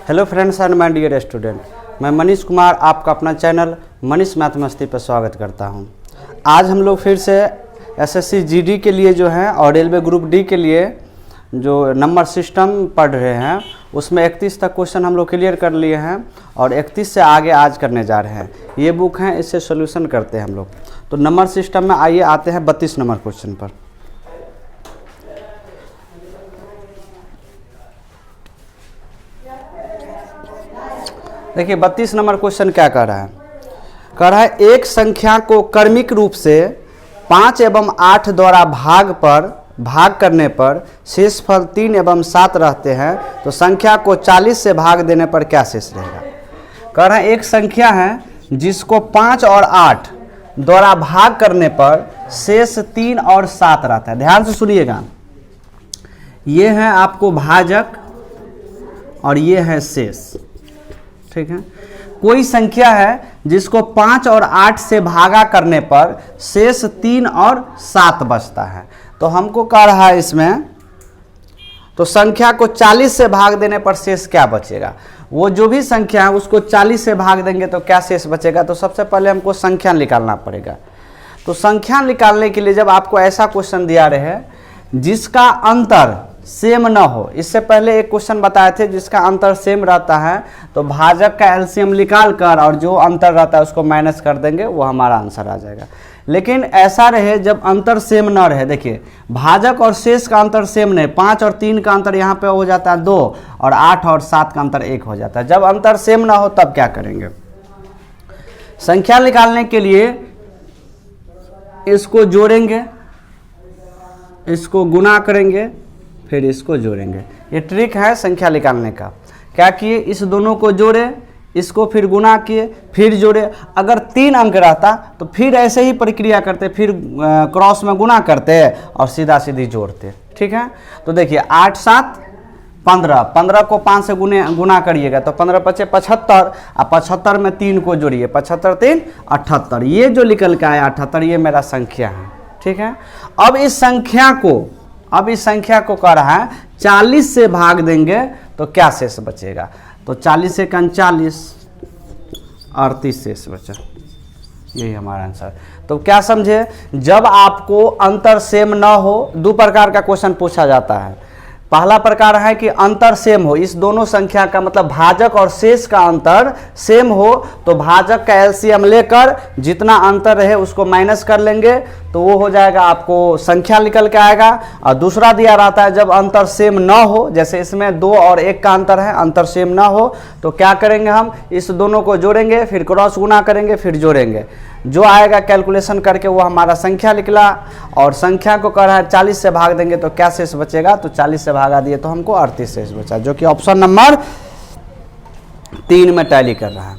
Hello friends and my dear student, मैं मनीष कुमार आपका अपना चैनल मनीष मैथ मस्ती पर स्वागत करता हूं। आज हम लोग फिर से एसएससी जीडी के लिए जो है और रेलवे ग्रुप डी के लिए जो नंबर सिस्टम पढ़ रहे हैं उसमें 31 तक क्वेश्चन हम लोग क्लियर कर लिए हैं और 31 से आगे आज करने जा रहे हैं। ये बुक हैं, इससे सोल्यूशन करते हैं हम लोग। तो नंबर सिस्टम में आइए आते हैं 32 नंबर क्वेश्चन पर। देखिए 32 नंबर क्वेश्चन क्या कह रहा है। कह रहा है एक संख्या को क्रमिक रूप से 5 एवं 8 द्वारा भाग करने पर शेषफल 3 एवं 7 रहते हैं, तो संख्या को 40 से भाग देने पर क्या शेष रहेगा। कह रहा है एक संख्या है जिसको 5 और 8 द्वारा भाग करने पर शेष 3 और 7 रहता है। ध्यान से सुनिएगा, ये है आपको भाजक और ये है शेष। ठीक है, कोई संख्या है जिसको 5 और 8 से भागा करने पर शेष 3 और 7 बचता है। तो हमको कह रहा है इसमें, तो संख्या को 40 से भाग देने पर शेष क्या बचेगा। वो जो भी संख्या है उसको 40 से भाग देंगे तो क्या शेष बचेगा। तो सबसे पहले हमको संख्या निकालना पड़ेगा। तो संख्या निकालने के लिए जब आपको ऐसा क्वेश्चन दिया रहे जिसका अंतर सेम ना हो, इससे पहले एक क्वेश्चन बताए थे जिसका अंतर सेम रहता है तो भाजक का एलसीएम निकाल कर और जो अंतर रहता है उसको माइनस कर देंगे, वो हमारा आंसर आ जाएगा। लेकिन ऐसा रहे जब अंतर सेम ना रहे, देखिए भाजक और शेष का अंतर सेम नहीं, 5 और 3 का अंतर यहाँ पे हो जाता है 2 और 8 और 7 का अंतर 1 हो जाता है। जब अंतर सेम ना हो तब क्या करेंगे। संख्या निकालने के लिए इसको जोड़ेंगे, इसको गुना करेंगे, फिर इसको जोड़ेंगे। ये ट्रिक है संख्या निकालने का। क्या किए, इस दोनों को जोड़े, इसको फिर गुना किए, फिर जोड़े। अगर 3 अंक रहता तो फिर ऐसे ही प्रक्रिया करते, फिर क्रॉस में गुना करते और सीधा सीधी जोड़ते। ठीक है, तो देखिए 8 7 15, 15 को 5 से गुना करिएगा तो 15 बचे 75 और 75 में 3 को जोड़िए, 75 3 78। ये जो निकल के आया 78, ये मेरा संख्या है। ठीक है, अब इस संख्या को कह रहा है 40 से भाग देंगे तो क्या शेष बचेगा। तो 40 से 40, 38 शेष बचा। यही हमारा आंसर। तो क्या समझे, जब आपको अंतर सेम ना हो, दो प्रकार का क्वेश्चन पूछा जाता है। पहला प्रकार है कि अंतर सेम हो, इस दोनों संख्या का मतलब भाजक और शेष का अंतर सेम हो तो भाजक का एलसीएम लेकर जितना अंतर रहे उसको माइनस कर लेंगे तो वो हो जाएगा, आपको संख्या निकल के आएगा। और दूसरा दिया रहता है जब अंतर सेम ना हो, जैसे इसमें 2 और 1 का अंतर है, अंतर सेम ना हो तो क्या करेंगे, हम इस दोनों को जोड़ेंगे, फिर क्रॉस गुना करेंगे, फिर जोड़ेंगे। जो आएगा कैलकुलेशन करके वो हमारा संख्या निकला। और संख्या को कह रहा है 40 से भाग देंगे तो क्या शेष बचेगा। तो 40 से भागा दिए तो हमको 38 शेष बचा, जो कि ऑप्शन नंबर 3 में टैली कर रहा है।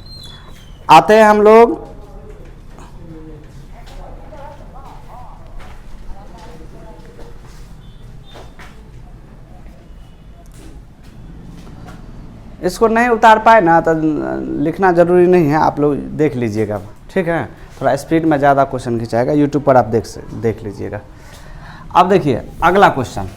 आते हैं हम लोग इसको नहीं उतार पाए ना तो लिखना जरूरी नहीं है, आप लोग देख लीजिएगा। ठीक है, थोड़ा स्पीड में ज़्यादा क्वेश्चन खिंचाएगा, यूट्यूब पर आप देख लीजिएगा। अब देखिए अगला क्वेश्चन,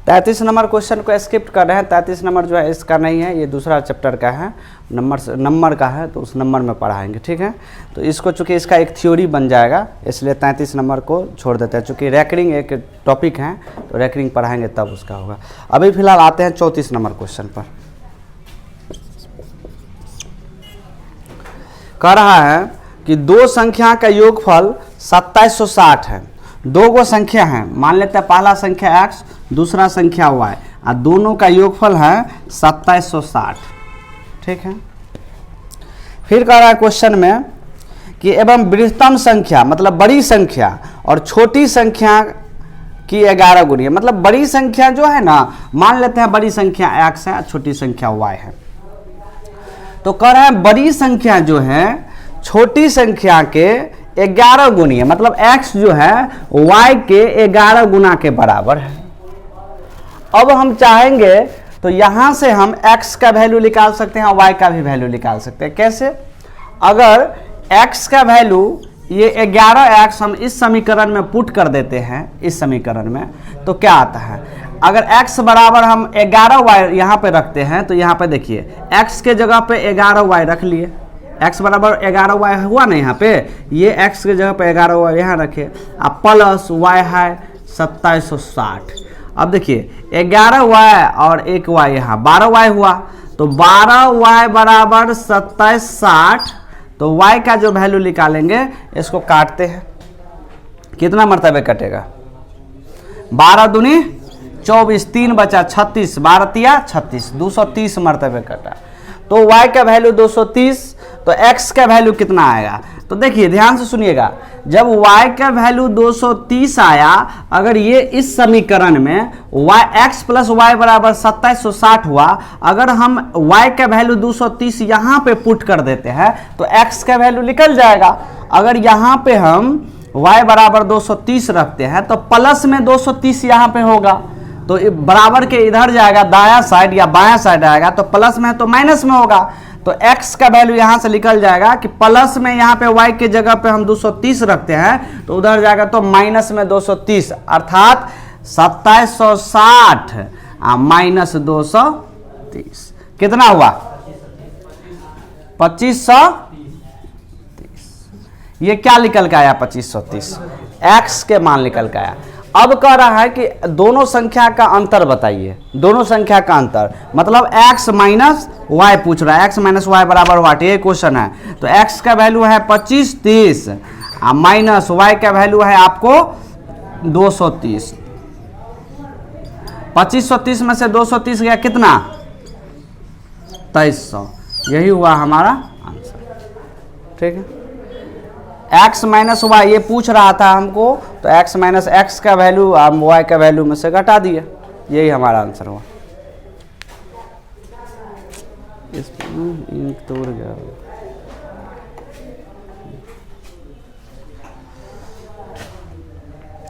33 नंबर क्वेश्चन को स्किप कर रहे हैं। 33 नंबर जो है इसका नहीं है, ये दूसरा चैप्टर का है, नंबर का है, तो उस नंबर में पढ़ाएंगे। ठीक है, तो इसको चूँकि इसका एक थ्योरी बन जाएगा इसलिए 33 नंबर को छोड़ देते हैं। चूँकि रैकरिंग एक टॉपिक है तो रैकरिंग पढ़ाएंगे तब उसका होगा। अभी फिलहाल आते हैं 34 नंबर क्वेश्चन पर। कह रहा है कि दो संख्या का योगफल 2760 है। दो गो संख्या है, मान लेते हैं पहला संख्या x दूसरा संख्या y और दोनों का योगफल है 2760। ठीक है, फिर कह रहा है क्वेश्चन में कि एवं बृहत्तम संख्या मतलब बड़ी संख्या और छोटी संख्या की 11 गुनी, मतलब बड़ी संख्या जो है ना, मान लेते हैं बड़ी संख्या x है और छोटी संख्या y है। तो कह रहा है बड़ी संख्या जो है छोटी संख्या के 11 गुनी है, मतलब x जो है y के 11 गुना के बराबर है। अब हम चाहेंगे तो यहां से हम x का वैल्यू निकाल सकते हैं और y का भी वैल्यू निकाल सकते हैं। कैसे, अगर x का वैल्यू ये 11x हम इस समीकरण में पुट कर देते हैं, इस समीकरण में, तो क्या आता है, अगर x बराबर हम 11y यहाँ पे रखते हैं तो यहाँ पे देखिए x के जगह पे 11y रख लिए, x बराबर 11y हुआ ना यहाँ पे, ये x के जगह पे 11y यहाँ रखे, अब प्लस y है 2760। अब देखिए 11y और 1y यहाँ 12y हुआ, तो 12y बराबर 2760, तो y का जो वैल्यू निकालेंगे इसको काटते हैं, कितना मरतबे कटेगा, 12 दूनी 24, 3 बचा 36, 12 तिया 36, 230 मरतबे कटा। तो y का वैल्यू 230, तो x का वैल्यू कितना आएगा, तो देखिए ध्यान से सुनिएगा, जब y का वैल्यू 230 आया, अगर ये इस समीकरण में x प्लस वाई बराबर 2760 हुआ, अगर हम y का वैल्यू 230 यहाँ पे पुट कर देते हैं तो x का वैल्यू निकल जाएगा। अगर यहाँ पे हम y बराबर 230 रखते हैं तो प्लस में 230 यहाँ पे होगा, तो बराबर के इधर जाएगा दायां साइड या बायां साइड आएगा, तो प्लस में है तो माइनस में होगा, तो x का वैल्यू यहां से निकल जाएगा कि प्लस में यहाँ पे y के जगह पे हम 230 रखते हैं तो उधर जाएगा तो माइनस में 230, अर्थात 2760 माइनस 230 कितना हुआ, 2530। ये क्या निकल के आया, 2530 x के मान निकल के आया। अब कह रहा है कि दोनों संख्या का अंतर बताइए, दोनों संख्या का अंतर मतलब x माइनस वाई पूछ रहा है, x माइनस वाई बराबर वाट, ये क्वेश्चन है। तो x का वैल्यू है 2530 माइनस y का वैल्यू है आपको 230, 2530 में से 230 गया कितना, 2300, यही हुआ हमारा आंसर। ठीक है, x माइनस वाई ये पूछ रहा था हमको, तो x माइनस एक्स का वैल्यू हम y का वैल्यू में से घटा दिए, यही हमारा आंसर हुआ। इस इंक तोड़ गया,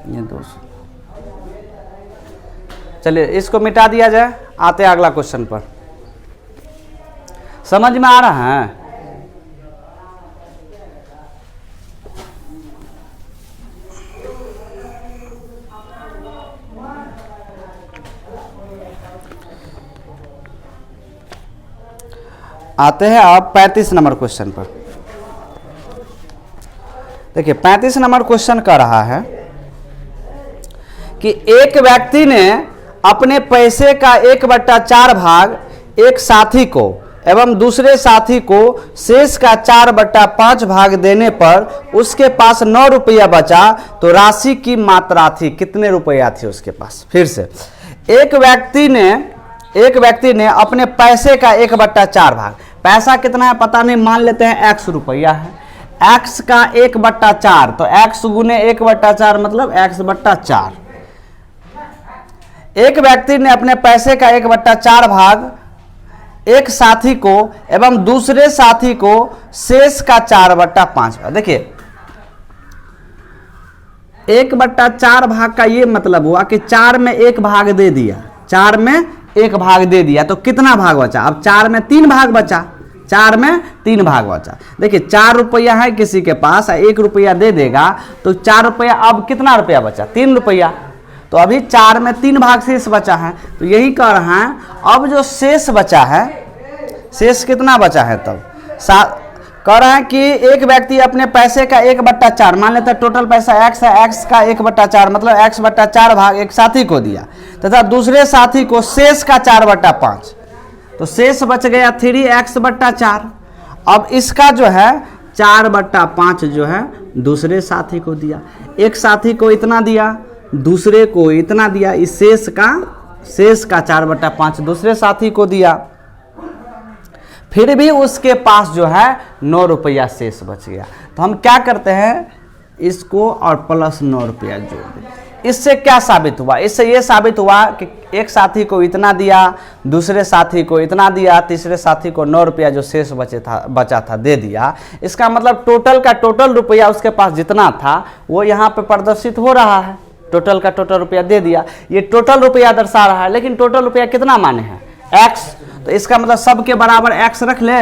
ये 200। चलिए इसको मिटा दिया जाए, आते हैं अगला क्वेश्चन पर। समझ में आ रहा है, आते हैं अब 35 नंबर क्वेश्चन पर। देखिए 35 नंबर क्वेश्चन कह रहा है कि एक व्यक्ति ने अपने पैसे का 1/4 भाग एक साथी को एवं दूसरे साथी को शेष का 4/5 भाग देने पर उसके पास 9 रुपया बचा, तो राशि की मात्रा थी, कितने रुपया थी उसके पास। फिर से, एक व्यक्ति ने अपने पैसे का 1/4 भाग, पैसा कितना है पता नहीं, मान लेते हैं x रुपया है, x का 1/4, तो x गुने 1/4 मतलब x/4। एक व्यक्ति ने अपने पैसे का 1/4 भाग एक साथी को एवं दूसरे साथी को शेष का 4/5। देखिए 1/4 भाग का ये मतलब हुआ कि 4 में 1 भाग दे दिया, 4 में 1 भाग दे दिया, तो कितना भाग बचा, अब 4 में 3 भाग बचा, 4 में 3 भाग बचा। देखिए 4 रुपया है किसी के पास, 1 रुपया दे देगा, तो 4 रुपया, अब कितना रुपया बचा, 3 रुपया, तो अभी 4 में 3 भाग शेष बचा है, तो यही कह रहा है। अब जो शेष बचा है, शेष कितना बचा है, तब कह रहा है कि एक व्यक्ति अपने पैसे का 1/4, मान लेते हैं टोटल पैसा x है, x का 1/4 मतलब x/4 भाग एक साथी को दिया, तथा दूसरे साथी को शेष का 4/5, तो शेष बच गया 3x/4। अब इसका जो है 4/5 जो है दूसरे साथी को दिया, एक साथी को इतना दिया, दूसरे को इतना दिया, इस शेष का 4/5 दूसरे साथी को दिया, फिर भी उसके पास जो है 9 रुपया शेष बच गया। तो हम क्या करते हैं, इसको और प्लस 9 रुपया जोड़ दें। इससे क्या साबित हुआ, इससे ये साबित हुआ कि एक साथी को इतना दिया, दूसरे साथी को इतना दिया, तीसरे साथी को 9 रुपया जो शेष बचा था दे दिया। इसका मतलब टोटल का टोटल रुपया उसके पास जितना था वो यहाँ पे प्रदर्शित हो रहा है, टोटल का टोटल रुपया दे दिया, ये टोटल रुपया दर्शा रहा है, लेकिन टोटल रुपया कितना माने हैं, x, तो इसका मतलब सब के बराबर x रख ले।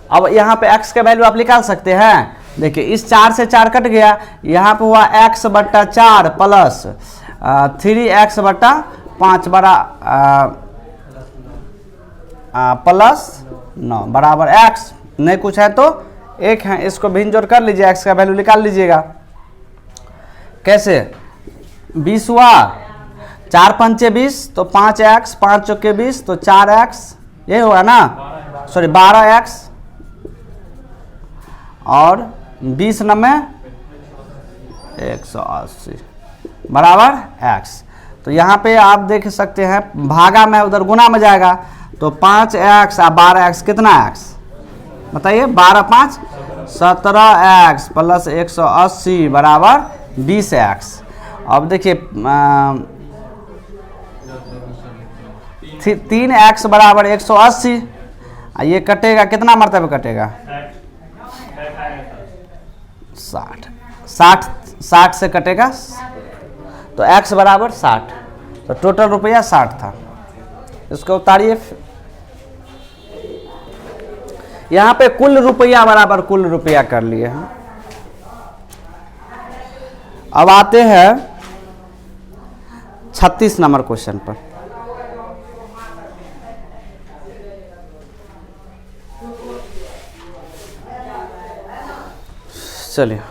अब यहाँ पे x का वैल्यू आप निकाल सकते हैं, देखिए इस 4 से 4 कट गया, यहाँ पे हुआ x बट्टा 4 प्लस 3x बट्टा 5 बड़ा प्लस 9 बराबर x। नहीं कुछ है तो 1 है, इसको भिन्न जोड़ कर लीजिए, x का वैल्यू निकाल लीजिएगा। कैसे? 20 हुआ, 4 पंचे 20 तो 5x, 5 चौके 20 तो 4x, ये होगा ना, सॉरी 12x और 20 नमे 180 बराबर x। तो यहाँ पे आप देख सकते हैं भागा में उधर गुना में जाएगा, तो 5x और 12x कितना x बताइए? 12 5 17x प्लस 180 बराबर 20x। अब देखिए 3x बराबर 180, ये कटेगा कितना मरतबे कटेगा? 60 से कटेगा तो x बराबर 60, तो टोटल रुपया 60 था। इसको उतारिए, यहाँ पे कुल रुपया बराबर कुल रुपया कर लिए हैं। अब आते हैं 36 नंबर क्वेश्चन पर। चलिए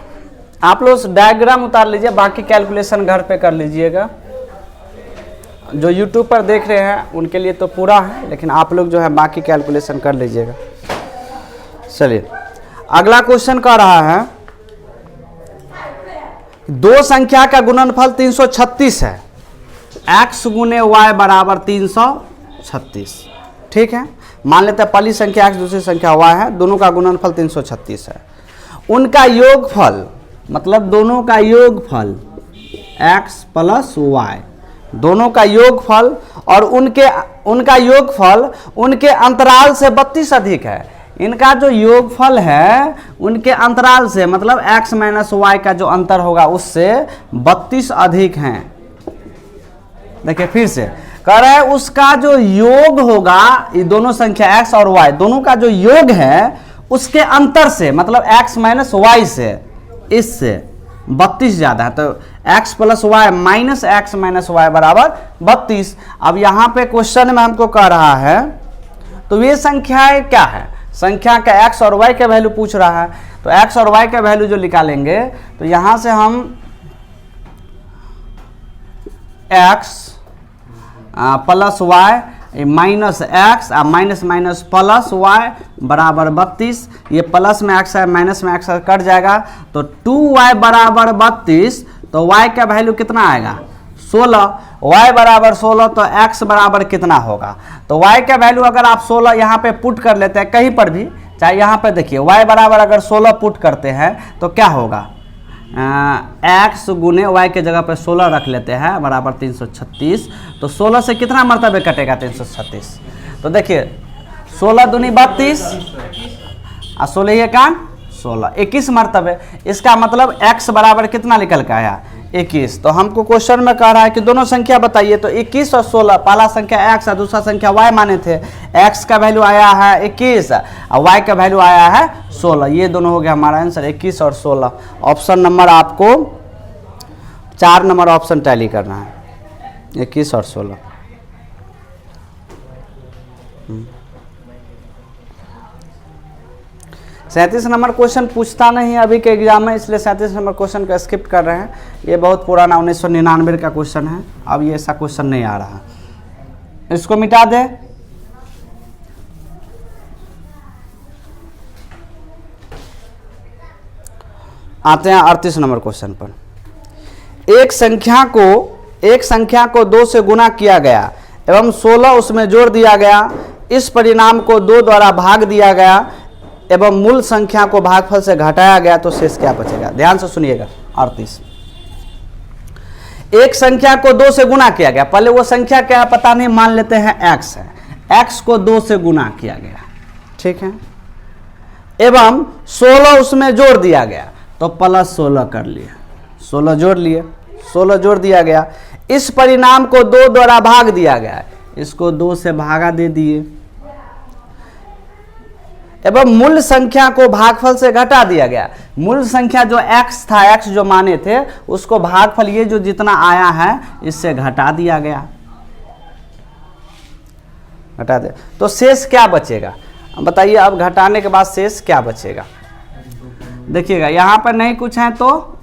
आप लोग डायग्राम उतार लीजिए, बाकी कैलकुलेशन घर पे कर लीजिएगा। जो YouTube पर देख रहे हैं उनके लिए तो पूरा है, लेकिन आप लोग जो है बाकी कैलकुलेशन कर लीजिएगा। चलिए अगला क्वेश्चन कह रहा है दो संख्या का गुणनफल 336 है, x गुने y बराबर 336। ठीक है, मान लेते हैं पहली संख्या x दूसरी संख्या y है, दोनों का गुणनफल 336 है। उनका योगफल मतलब दोनों का योगफल x प्लस y, दोनों का योगफल और उनका योगफल उनके अंतराल से 32 अधिक है। इनका जो योगफल है उनके अंतराल से मतलब x माइनस वाई का जो अंतर होगा उससे 32 अधिक हैं। देखिए फिर से कह रहे हैं उसका जो योग होगा, ये दोनों संख्या x और y दोनों का जो योग है उसके अंतर से मतलब x माइनस वाई से इससे 32 ज़्यादा है, तो x plus y minus x minus y बराबर 32। अब यहाँ पे क्वेश्चन में हमको कह रहा है तो ये संख्याएं क्या है, संख्या का x और y का वैल्यू पूछ रहा है। तो x और y का वैल्यू जो निकालेंगे तो यहाँ से हम x plus y minus x और माइनस माइनस प्लस वाई बराबर 32। ये प्लस में एक्स है माइनस में एक्स कट जाएगा, तो 2y बराबर 32, तो y का वैल्यू कितना आएगा 16। y बराबर 16 तो x बराबर कितना होगा, तो y का वैल्यू अगर आप 16 यहाँ पे पुट कर लेते हैं कहीं पर भी, चाहे यहाँ पे देखिए y बराबर अगर 16 पुट करते हैं तो क्या होगा, x गुने y के जगह पे 16 रख लेते हैं बराबर 336। तो 16 से कितना मरतबे कटेगा 336, तो देखिए 16 दूनी 32 और 16 ये कान 16 21 मरतबे। इसका मतलब x बराबर कितना निकल के आया 21। तो हमको क्वेश्चन में कह रहा है कि दोनों संख्या बताइए, तो 21 और 16, पहला संख्या x और दूसरा संख्या y माने थे, x का वैल्यू आया है 21 और y का वैल्यू आया है 16। ये दोनों हो गया हमारा आंसर 21 और 16। ऑप्शन नंबर आपको 4 नंबर ऑप्शन टैली करना है 21 और 16। 37 नंबर क्वेश्चन पूछता नहीं है अभी के एग्जाम में, इसलिए 37 नंबर क्वेश्चन का स्किप कर रहे हैं। ये बहुत पुराना 1999 का क्वेश्चन है, अब ये ऐसा क्वेश्चन नहीं आ रहा, इसको मिटा दे। आते हैं 38 नंबर क्वेश्चन पर। एक संख्या को 2 से गुना किया गया एवं 16 उसमें जोड़ दिया गया, इस परिणाम को 2 द्वारा भाग दिया गया एवं मूल संख्या को भागफल से घटाया गया, तो शेष क्या बचेगा। ध्यान से सुनिएगा। 38 एक संख्या को 2 से गुना किया गया, पहले वो संख्या क्या है पता नहीं, मान लेते हैं x है, x को 2 से गुना किया गया, ठीक है, एवं 16 उसमें जोड़ दिया गया, तो प्लस 16 कर लिए, 16 जोड़ लिए, 16 जोड़ दिया गया। इस परिणाम को 2 द्वारा भाग दिया गया, इसको 2 से भागा दे दिए। एवं मूल संख्या को भागफल से घटा दिया गया। मूल संख्या जो x था, x जो माने थे, उसको भागफल ये जो जितना आया है इससे घटा दिया गया, घटा दे। तो शेष क्या बचेगा बताइए। अब घटाने के बाद शेष क्या बचेगा, देखिएगा यहाँ पर नहीं कुछ है तो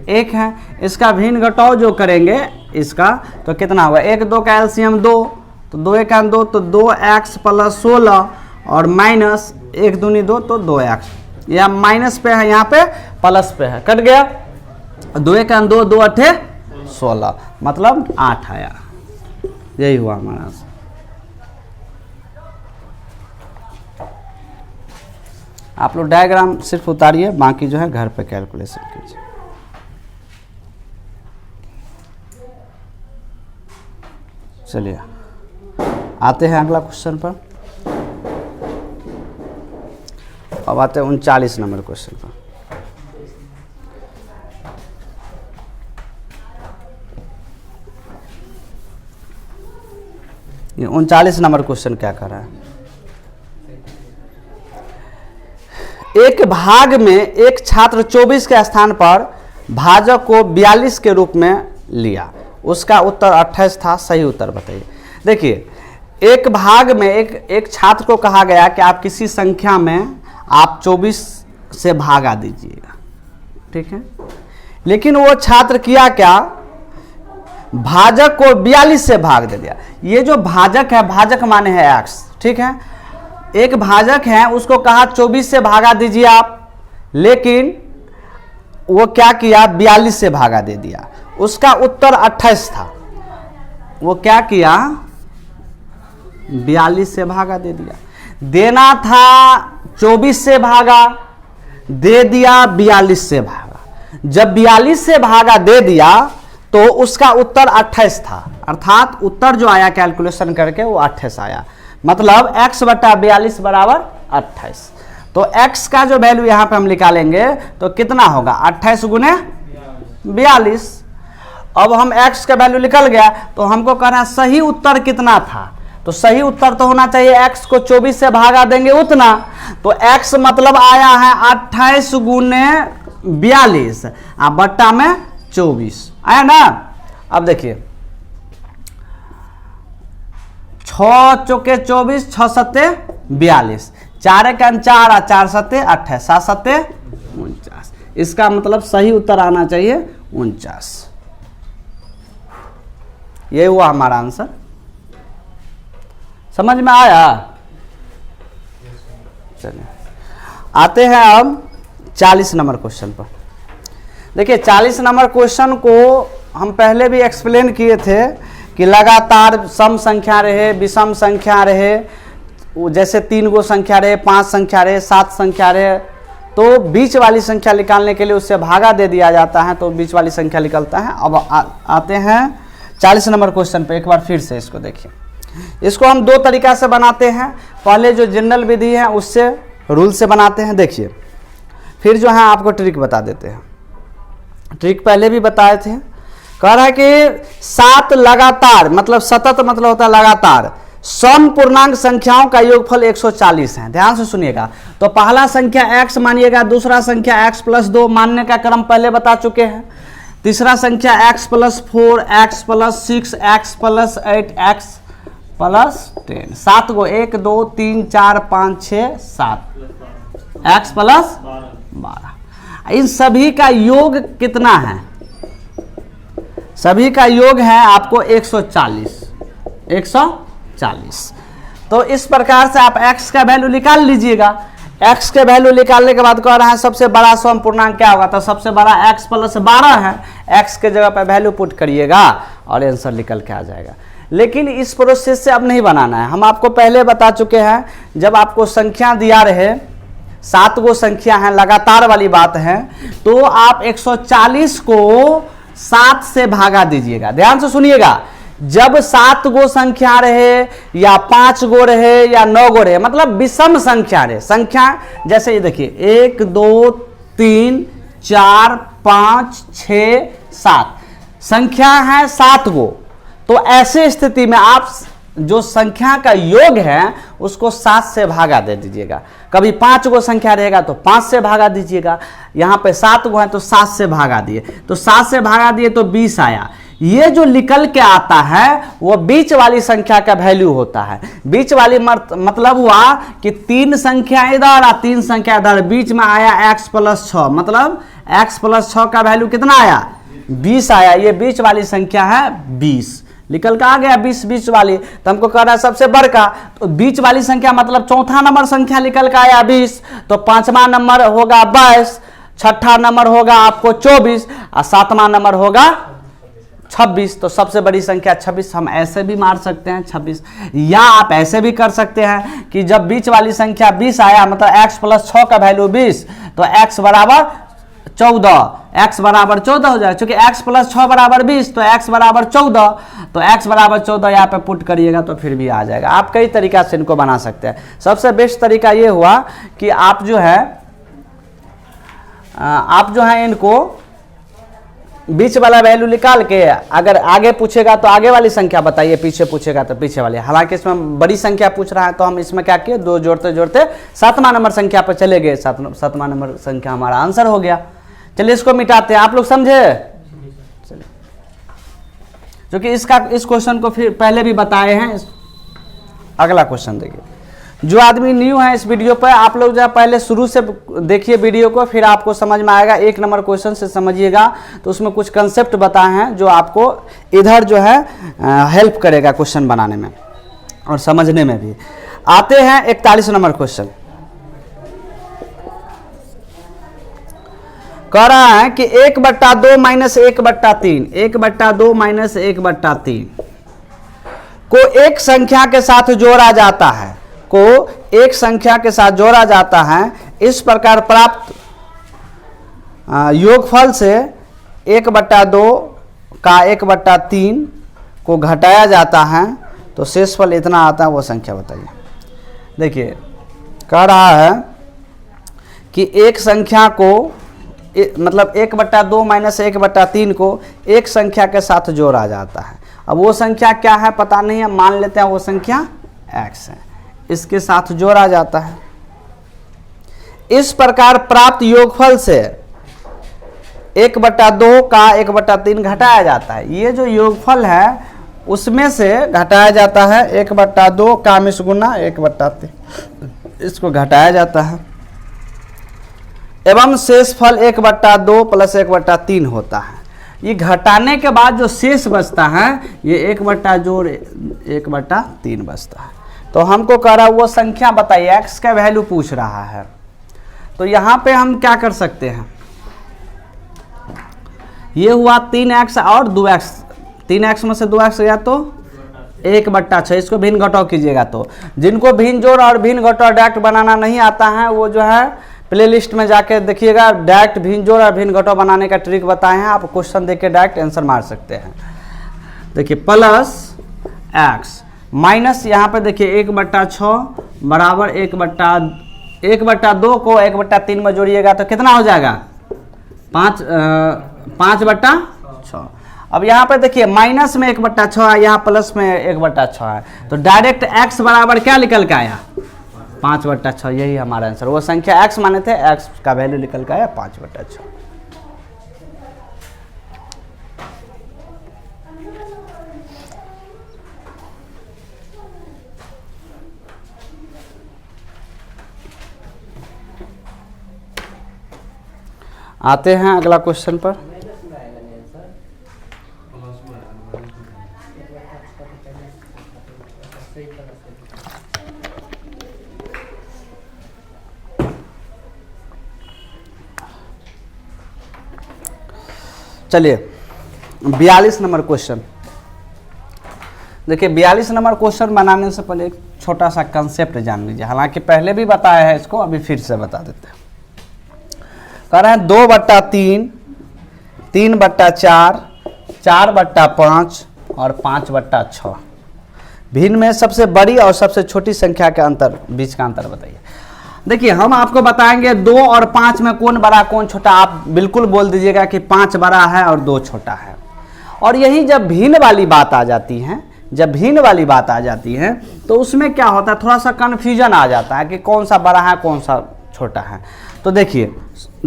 1 है, इसका भिन्न घटाव जो करेंगे इसका तो कितना होगा, 1 2 का एलसीएम 2, तो 2 1 2 तो 2x + 16 और माइनस 1 दूनी 2 तो 2x, यह माइनस पे है, यहाँ पे प्लस पे है, कट गया। 2 1 2 2 8 16 मतलब 8 आया, यही हुआ हमारा आंसर। आप लोग डायग्राम सिर्फ उतारिए, बाकी जो है घर पे कैलकुलेशन कीजिए। चलिए आते हैं अगला क्वेश्चन पर। अब आते हैं 39 नंबर क्वेश्चन पर। ये 39 नंबर क्वेश्चन क्या कर रहा है, एक भाग में एक छात्र 24 के स्थान पर भाजक को 42 के रूप में लिया, उसका उत्तर 28 था, सही उत्तर बताइए। देखिए एक भाग में एक छात्र को कहा गया कि आप किसी संख्या में आप 24 से भागा दीजिएगा, ठीक है। लेकिन वो छात्र किया क्या, भाजक को 42 से भाग दे दिया। ये जो भाजक है, भाजक माने है x, ठीक है। एक भाजक है, उसको कहा 24 से भागा दीजिए आप, लेकिन वो क्या किया, 42 से भागा दे दिया, उसका उत्तर 28 था। वो क्या किया, 42 से भागा दे दिया। देना था 24 से भागा, दे दिया 42 से भागा। जब 42 से भागा दे दिया तो उसका उत्तर 28 था, अर्थात उत्तर जो आया कैलकुलेशन करके वो 28 आया। मतलब x बटा 42 बराबर 28। तो x का जो वैल्यू यहां पे हम निकालेंगे तो कितना होगा, 28 गुने 42। अब हम x का वैल्यू निकल गया तो हमको कहना है सही उत्तर कितना था, तो सही उत्तर तो होना चाहिए x को 24 से भागा देंगे उतना, तो x मतलब आया है 28 गुने 42 बट्टा में 24 आया ना। अब देखिए 6 चौके 24, 6 सत्ते 42, 4 1 4 4 सत्ते 28, 7 सत्ते 49। इसका मतलब सही उत्तर आना चाहिए 49। ये हुआ हमारा आंसर, समझ में आया। चलिए आते हैं अब 40 नंबर क्वेश्चन पर। देखिए 40 नंबर क्वेश्चन को हम पहले भी एक्सप्लेन किए थे कि लगातार सम संख्या रहे, विषम संख्या रहे, जैसे 3 गो संख्या रहे, 5 संख्या रहे, 7 संख्या रहे, तो बीच वाली संख्या निकालने के लिए उससे भागा दे दिया जाता है तो बीच वाली संख्या निकलता है। अब आते हैं 40 नंबर क्वेश्चन पे, एक बार फिर से इसको देखिए। इसको हम 2 तरीका से बनाते हैं, पहले जो जनरल विधि है उससे रूल से बनाते हैं, देखिए, फिर जो है आपको ट्रिक बता देते हैं। ट्रिक पहले भी बताए थे। कह रहा है कि 7 लगातार मतलब सतत मतलब होता है लगातार सम पूर्णांक संख्याओं का योगफल 140 है। ध्यान से सुनिएगा। तो पहला संख्या x मानिएगा, दूसरा संख्या x + 2 मानने का क्रम पहले बता चुके हैं, तीसरा संख्या x + 4, x + 6, x + 8, x + 10, 7 गो 1 2 3 4 5 6 7, x + 12। इन सभी का योग कितना है, सभी का योग है आपको 140। तो इस प्रकार से आप x का वैल्यू निकाल लीजिएगा। x के वैल्यू निकालने के बाद कह रहा है सबसे बड़ा सम पूर्णांक क्या होगा, तो सबसे बड़ा x + 12 है, x के जगह पर वैल्यू पुट करिएगा और आंसर निकल के आ जाएगा। लेकिन इस प्रोसेस से अब नहीं बनाना है, हम आपको पहले बता चुके हैं। जब आपको संख्या दिया रहे, 7 गो संख्या है, लगातार वाली बात है, तो आप 140 को 7 से भागा दीजिएगा। ध्यान से सुनिएगा, जब 7 गो संख्या रहे या 5 गो रहे या 9 गो रहे, मतलब विषम संख्या रहे, संख्या जैसे ये देखिए 1 2 3 4 5 6 7 संख्या है 7 गो, तो ऐसे स्थिति में आप जो संख्या का योग है उसको 7 से भागा दे दीजिएगा। कभी 5 गो संख्या रहेगा तो 5 से भागा दीजिएगा, यहाँ पे 7 गो है तो 7 से भागा दिए, तो 7 से भागा दिए तो 20 आया। ये जो निकल के आता है वो बीच वाली संख्या का वैल्यू होता है। बीच वाली मतलब हुआ कि 3 संख्या इधर और 3 संख्या इधर, बीच में आया x + 6, मतलब x + 6 का वैल्यू कितना आया, 20 आया। ये बीच वाली संख्या है 20, निकल के आ गया 20 बीच वाली। तो हमको कह रहा है सबसे बड़का, तो बीच वाली संख्या मतलब चौथा नंबर संख्या निकल के आया 20, तो 5वां नंबर होगा 22, 6ठा नंबर होगा आपको 24 और 7वां नंबर होगा 26। तो सबसे बड़ी संख्या 26। हम ऐसे भी मार सकते हैं 26, या आप ऐसे भी कर सकते हैं कि जब बीच वाली संख्या 20 आया मतलब x + 6 का वैल्यू 20, तो x बराबर 14, x बराबर 14 हो जाए, क्योंकि x + 6 बराबर 20, तो x बराबर 14, तो x बराबर 14 यहाँ पे पुट करिएगा तो फिर भी आ जाएगा। आप कई तरीका से इनको बना सकते हैं। सबसे बेस्ट तरीका ये हुआ कि आप जो है इनको बीच वाला वैल्यू निकाल के, अगर आगे पूछेगा तो आगे वाली संख्या बताइए, पीछे पूछेगा तो पीछे वाली। हालांकि इसमें बड़ी संख्या पूछ रहा है तो हम इसमें क्या किए, 2 जोड़ते जोड़ते 7वां नंबर संख्या पर चले गए, 7वां नंबर संख्या हमारा आंसर हो गया। चलिए इसको मिटाते हैं, आप लोग समझे। चलिए, क्योंकि इस क्वेश्चन को फिर पहले भी बताए हैं। अगला क्वेश्चन देखिए, जो आदमी न्यू है इस वीडियो पर, आप लोग जो पहले शुरू से देखिए वीडियो को, फिर आपको समझ में आएगा। 1 नंबर क्वेश्चन से समझिएगा तो उसमें कुछ कंसेप्ट बताए हैं जो आपको इधर जो है हेल्प करेगा क्वेश्चन बनाने में और समझने में भी। आते हैं 41 नंबर क्वेश्चन। कह रहा है कि 1/2 - 1/3, 1/2 - 1/3 को एक संख्या के साथ जोड़ा जाता है, इस प्रकार प्राप्त योगफल से 1/2 का 1/3 को घटाया जाता है तो शेषफल इतना आता है, वो संख्या बताइए। देखिए कह रहा है कि एक संख्या को मतलब 1/2 - 1/3 को एक संख्या के साथ जोड़ा जाता है। अब वो संख्या क्या है पता नहीं है, मान लेते हैं वो संख्या x है, इसके साथ जोड़ा जाता है। इस प्रकार प्राप्त योगफल से 1/2 का 1/3 घटाया जाता है। ये जो योगफल है उसमें से घटाया जाता है 1/2 का मिस गुना 1/3, इसको घटाया जाता है एवं शेषफल 1/2 + 1/3 होता है। ये घटाने के बाद जो शेष बचता है ये 1/3 बचता है। तो हमको कह रहा है वो संख्या बताइए, x का वैल्यू पूछ रहा है। तो यहाँ पे हम क्या कर सकते हैं, ये हुआ 3x और 2x, 3x में से 2x गया तो 1/6, इसको भिन्न घटाव कीजिएगा। तो जिनको भिन्न जोड़ और भिन्न घटाव डायरेक्ट बनाना नहीं आता है वो जो है प्लेलिस्ट में जाके देखिएगा, डायरेक्ट भिन्न जोड़ और भिन्न घटाव बनाने का ट्रिक बताए हैं। आप क्वेश्चन देख के डायरेक्ट आंसर मार सकते हैं। देखिए +x माइनस यहाँ पे देखिए 1/6 बराबर 1/2 को 1/3 में जोड़िएगा तो कितना हो जाएगा 5/6। अब यहाँ पे देखिए माइनस में 1/6 है, यहाँ प्लस में 1/6 है, तो डायरेक्ट x बराबर क्या निकल के आया 5/6। यही हमारा आंसर, वो संख्या x माने थे, x का वैल्यू निकल के आया 5/6। आते हैं अगला क्वेश्चन पर। चलिए 42 नंबर क्वेश्चन देखिए। 42 नंबर क्वेश्चन बनाने से पहले एक छोटा सा कंसेप्ट जान लीजिए, हालांकि पहले भी बताया है इसको, अभी फिर से बता देते हैं। कह रहे हैं 2/3, 3/4, 4/5 और 5/6 भिन्न में सबसे बड़ी और सबसे छोटी संख्या के अंतर, बीच का अंतर बताइए। देखिए हम आपको बताएंगे 2 और 5 में कौन बड़ा कौन छोटा, आप बिल्कुल बोल दीजिएगा कि 5 बड़ा है और 2 छोटा है। और यही जब भिन्न वाली बात आ जाती है जब भिन्न वाली बात आ जाती है तो उसमें क्या होता है, थोड़ा सा कन्फ्यूजन आ जाता है कि कौन सा बड़ा है कौन सा छोटा है। तो देखिए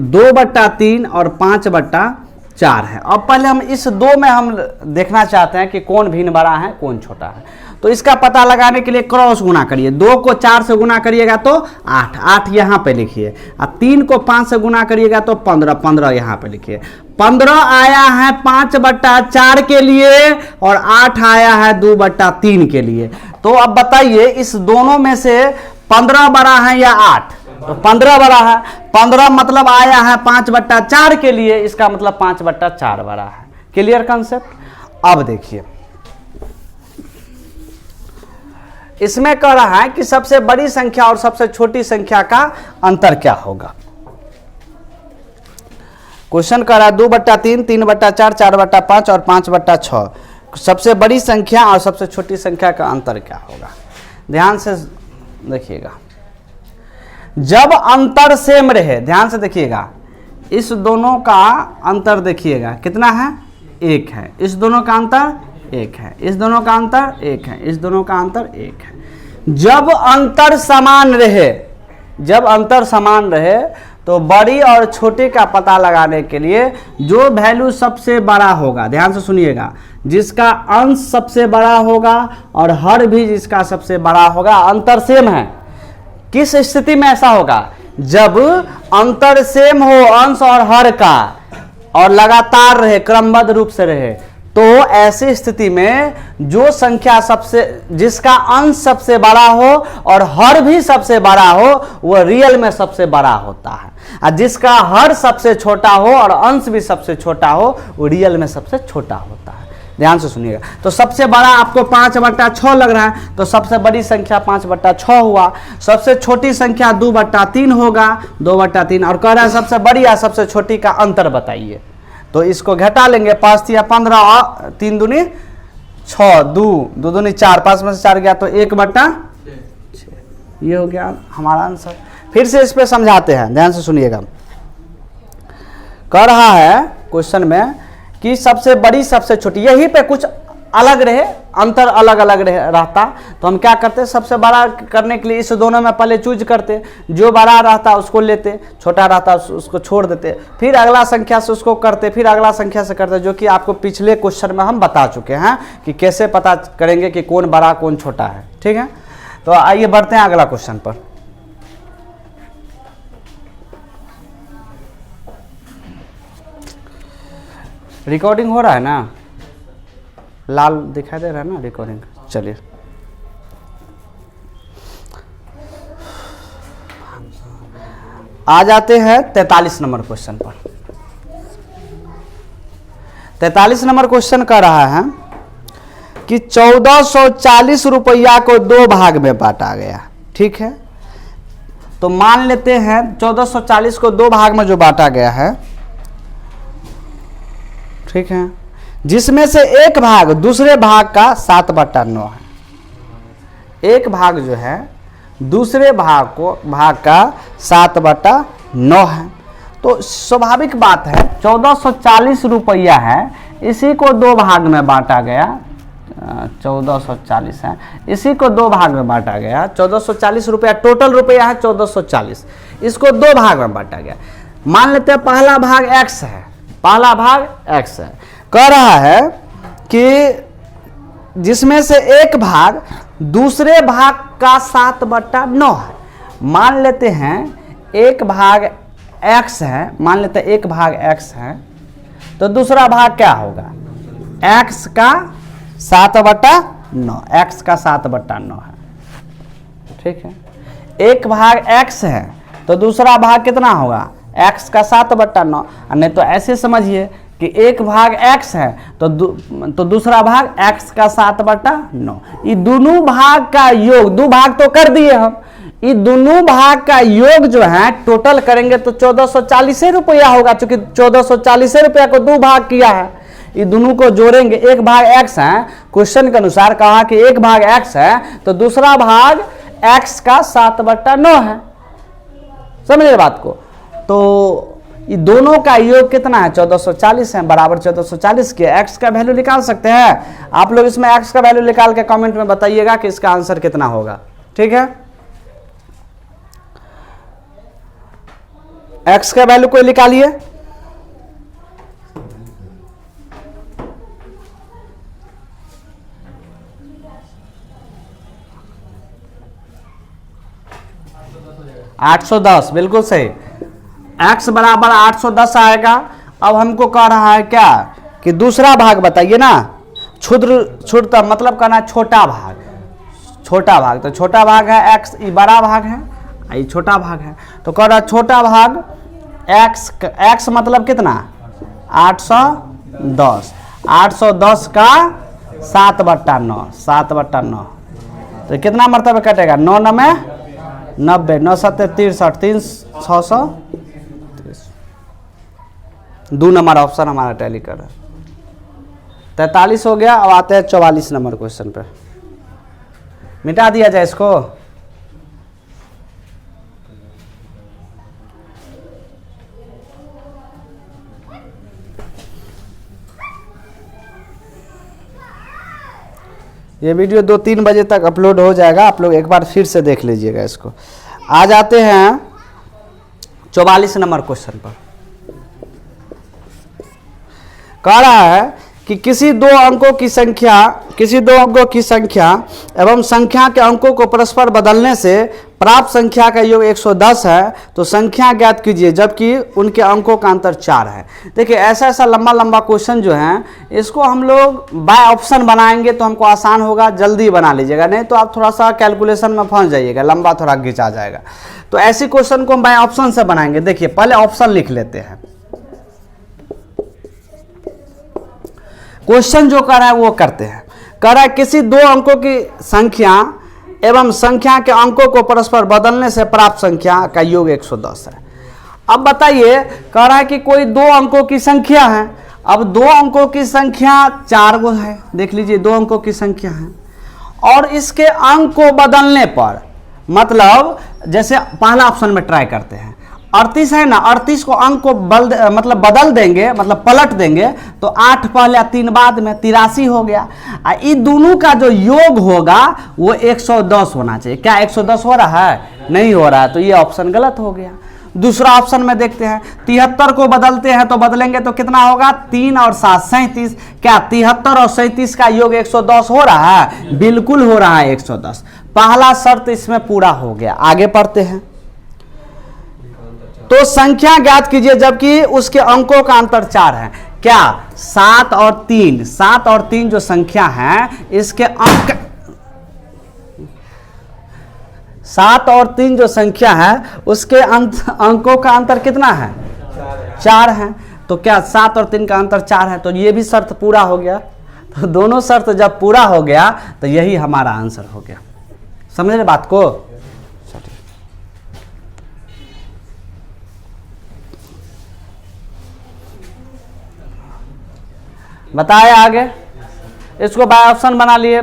2/3 और 5/4 है। अब पहले हम इस 2 में हम देखना चाहते हैं कि कौन भिन्न बड़ा है कौन छोटा है। तो इसका पता लगाने के लिए क्रॉस गुना करिए। 2 को 4 से गुना करिएगा तो 8, 8 यहाँ पे लिखिए। अब 3 को 5 से गुना करिएगा तो 15, 15 यहाँ पे लिखिए। 15 आया है 5/4 के लिए और 8 आया है 2/3 के लिए। तो अब बताइए इस दोनों में से 15 बड़ा है या 8? तो 15 बड़ा है। 15 मतलब आया है 5/4 के लिए, इसका मतलब 5/4 बड़ा है। Clear concept. अब देखिए इसमें कह रहा है कि सबसे बड़ी संख्या और सबसे छोटी संख्या का अंतर क्या होगा। क्वेश्चन कह रहा है 2/3, 3/4, 4/5 और 5/6 सबसे बड़ी संख्या और सबसे छोटी संख्या का अंतर क्या होगा। ध्यान से देखिएगा। जब अंतर सेम रहे, ध्यान से देखिएगा, इस दोनों का अंतर देखिएगा कितना है, 1 है। इस दोनों का अंतर 1 है। इस दोनों का अंतर 1 है। इस दोनों का अंतर 1 है। जब अंतर समान रहे, जब अंतर समान रहे तो बड़ी और छोटे का पता लगाने के लिए जो वैल्यू सबसे बड़ा होगा, ध्यान से सुनिएगा, जिसका अंश सबसे बड़ा होगा और हर भी जिसका सबसे बड़ा होगा, अंतर सेम है। किस स्थिति में ऐसा होगा? जब अंतर सेम हो अंश और हर का और लगातार रहे, क्रमबद्ध रूप से रहे, तो ऐसी स्थिति में जो संख्या सबसे, जिसका अंश सबसे बड़ा हो और हर भी सबसे बड़ा हो, वह रियल में सबसे बड़ा होता है। और जिसका हर सबसे छोटा हो और अंश भी सबसे छोटा हो, वो रियल में सबसे छोटा होता है। ध्यान से सुनिएगा। तो सबसे बड़ा आपको 5/6 लग रहा है, तो सबसे बड़ी संख्या 5/6 हुआ। सबसे छोटी संख्या 2/3 होगा, 2/3। और कह रहा है सबसे बड़ी या सबसे छोटी का अंतर बताइए। तो इसको घटा लेंगे, 5 या 15 और 3 दूनी 6, 2 दूनी 4, 5 में से 4 गया तो 1/6। ये हो गया हमारा आंसर। फिर से इस पे समझाते हैं, ध्यान से सुनिएगा। कह रहा है क्वेश्चन में कि सबसे बड़ी सबसे छोटी, यहीं पे कुछ अलग रहे, अंतर अलग अलग रहता तो हम क्या करते, सबसे बड़ा करने के लिए इस दोनों में पहले चूज करते, जो बड़ा रहता उसको लेते, छोटा रहता उसको छोड़ देते, फिर अगला संख्या से उसको करते, फिर अगला संख्या से करते, जो कि आपको पिछले क्वेश्चन में हम बता चुके हैं कि कैसे पता करेंगे कि कौन बड़ा कौन छोटा है। ठीक है, तो आइए बढ़ते हैं अगला क्वेश्चन पर। रिकॉर्डिंग हो रहा है ना, लाल दिखाई दे रहा है ना रिकॉर्डिंग। चलिए आ जाते हैं 43 नंबर क्वेश्चन पर। 43 नंबर क्वेश्चन कह रहा है कि 1440 रुपया को 2 भाग में बांटा गया। ठीक है, तो मान लेते हैं 1440 को 2 भाग में जो बांटा गया है, ठीक है, जिसमें से एक भाग दूसरे भाग का 7/9 है। एक भाग जो है दूसरे भाग का 7/9 है। तो स्वाभाविक बात है 1440 रुपया है, इसी को 2 भाग में बांटा गया। 1440 है, इसी को 2 भाग में बांटा गया। 1440 रुपया टोटल रुपया है 1440, इसको 2 भाग में बांटा गया। मान लेते हैं पहला भाग x है, पहला भाग x है। कह रहा है कि जिसमें से एक भाग दूसरे भाग का 7/9 है। मान लेते हैं एक भाग x है, मान लेते हैं एक भाग x है, तो दूसरा भाग क्या होगा, x का 7/9, x का 7/9 है। ठीक है, एक भाग x है तो दूसरा भाग कितना होगा, x का 7/9। नहीं तो ऐसे समझिए कि एक भाग x है तो दूसरा भाग x का 7/9। ये दोनों भाग का योग, 2 भाग तो कर दिए हम, ये दोनों भाग का योग जो है टोटल करेंगे तो 1440 रुपया होगा। चूंकि 1440 रुपया को 2 भाग किया है, ये दोनों को जोड़ेंगे। एक भाग x है, क्वेश्चन के अनुसार कहा कि एक भाग x है तो दूसरा भाग x का 7/9 है। समझिए बात को। तो ये दोनों का योग कितना है 1440 है, बराबर 1440 के। x का वैल्यू निकाल सकते हैं आप लोग। इसमें x का वैल्यू निकाल के कमेंट में बताइएगा कि इसका आंसर कितना होगा, ठीक है। x का वैल्यू कोई निकालिए। $810 बिल्कुल सही। x बराबर 810 आएगा। अब हमको कह रहा है क्या कि दूसरा भाग बताइए ना। क्षुद्र मतलब कहना छोटा भाग, छोटा भाग। तो छोटा भाग है x, ये बड़ा भाग है, ये छोटा भाग है। तो कह रहा छोटा भाग x मतलब कितना 810। 810 का 7/9, 7/9 तो कितना मरतबा कटेगा 9 9 में 90, 9 7 63, 3 2 नंबर ऑप्शन हमारा टैली कर रहा है। 43 हो गया। अब आते हैं 44 नंबर क्वेश्चन पे। मिटा दिया जाए इसको। ये वीडियो 2-3 बजे तक अपलोड हो जाएगा, आप लोग एक बार फिर से देख लीजिएगा इसको। आ जाते हैं 44 नंबर क्वेश्चन पर। कह रहा है कि किसी दो अंकों की संख्या एवं संख्या के अंकों को परस्पर बदलने से प्राप्त संख्या का योग 110 है, तो संख्या ज्ञात कीजिए जबकि उनके अंकों का अंतर 4 है। देखिए ऐसा लंबा क्वेश्चन जो है इसको हम लोग बाय ऑप्शन बनाएंगे तो हमको आसान होगा, जल्दी बना लीजिएगा, नहीं तो आप थोड़ा सा कैलकुलेशन में फंस जाइएगा, लंबा थोड़ा घिंचा जाएगा। तो ऐसी क्वेश्चन को हम बाय ऑप्शन से बनाएंगे। देखिए पहले ऑप्शन लिख लेते हैं। क्वेश्चन जो कर रहा है वो करते हैं। कह रहा है किसी दो अंकों की संख्या एवं संख्या के अंकों को परस्पर बदलने से प्राप्त संख्या का योग 110 है। अब बताइए, कह रहा है कि कोई दो अंकों की संख्या है। अब दो अंकों की संख्या 4 गो है, देख लीजिए 2 अंकों की संख्या है, और इसके अंक को बदलने पर, मतलब जैसे पहला ऑप्शन में ट्राई करते हैं, 38 है ना, 38 को अंक को बदल देंगे, मतलब पलट देंगे, तो 8 पहले 3 बाद में 83 हो गया। इन दोनों का जो योग होगा वो 110 होना चाहिए। क्या 110 हो रहा है? नहीं हो रहा है, तो ये ऑप्शन गलत हो गया। दूसरा ऑप्शन में देखते हैं, 73 को बदलते हैं तो बदलेंगे तो कितना होगा 3 और 7 37। क्या 73 और 37 का योग 110 हो रहा है? बिल्कुल हो रहा है 110। पहला शर्त इसमें पूरा हो गया। आगे पढ़ते हैं। तो संख्या ज्ञात कीजिए जबकि उसके अंकों का अंतर 4 है। क्या 7 और 3 जो संख्या है इसके अंक, 7 और 3 जो संख्या है उसके अंकों का अंतर कितना है? 4 है। तो क्या 7 और 3 का अंतर 4 है, तो ये भी शर्त पूरा हो गया। तो दोनों शर्त जब पूरा हो गया तो यही हमारा आंसर हो गया। समझ रहे बात को? बताए आगे। इसको बाय ऑप्शन बना लिए।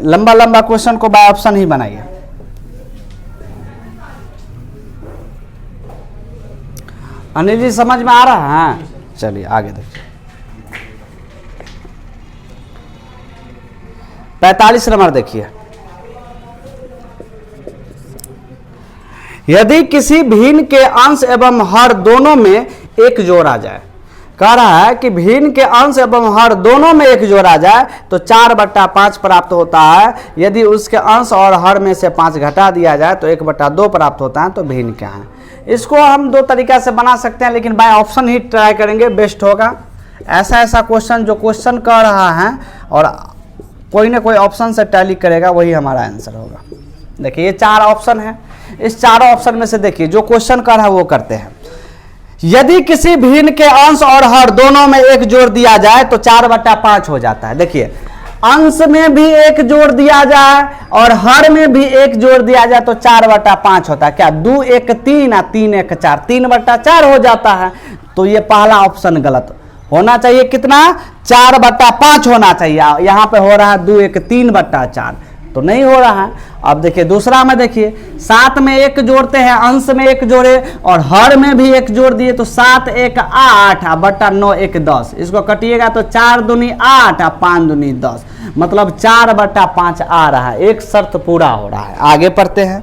लंबा क्वेश्चन को बाय ऑप्शन ही बनाइए। अनिल जी समझ में आ रहा है? चलिए आगे देखिए। 45 नंबर देखिए। यदि किसी भिन्न के अंश एवं हर दोनों में एक जोड़ आ जाए, कह रहा है कि भिन्न के अंश एवं हर दोनों में एक जोड़ आ जाए तो 4/5 प्राप्त होता है। यदि उसके अंश और हर में से 5 घटा दिया जाए तो 1/2 प्राप्त होता है। तो भिन्न क्या है? इसको हम 2 तरीका से बना सकते हैं, लेकिन बाय ऑप्शन ही ट्राई करेंगे, बेस्ट होगा। ऐसा क्वेश्चन जो क्वेश्चन कह रहा है और कोई ना कोई ऑप्शन से टैली करेगा वही हमारा आंसर होगा। देखिए ये 4 ऑप्शन है। इस चारों ऑप्शन में से देखिए जो क्वेश्चन कर रहा है वो करते हैं। यदि किसी भिन्न के अंश और हर दोनों में एक जोड़ दिया जाए तो 4/5 हो जाता है। देखिए अंश में भी एक जोड़ दिया जाए और हर में भी एक जोड़ दिया जाए तो 4/5 होता है। क्या 2 1 3 और 3 1 4, 3/4 हो जाता है। तो ये पहला ऑप्शन गलत होना चाहिए। कितना? 4/5 होना चाहिए। यहाँ पे हो रहा है 2 1 3/4। तो नहीं हो रहा है। अब देखिए दूसरा में, देखिए 7 में 1 जोड़ते हैं, अंश में 1 जोड़े और हर में भी 1 जोड़ दिए, तो 7 1 8 बटा 9 1 10। इसको कटिएगा तो 4 दूनी 8 और 5 दूनी 10, मतलब 4 बटा 5 आ रहा है। एक शर्त पूरा हो रहा है। आगे पढ़ते हैं।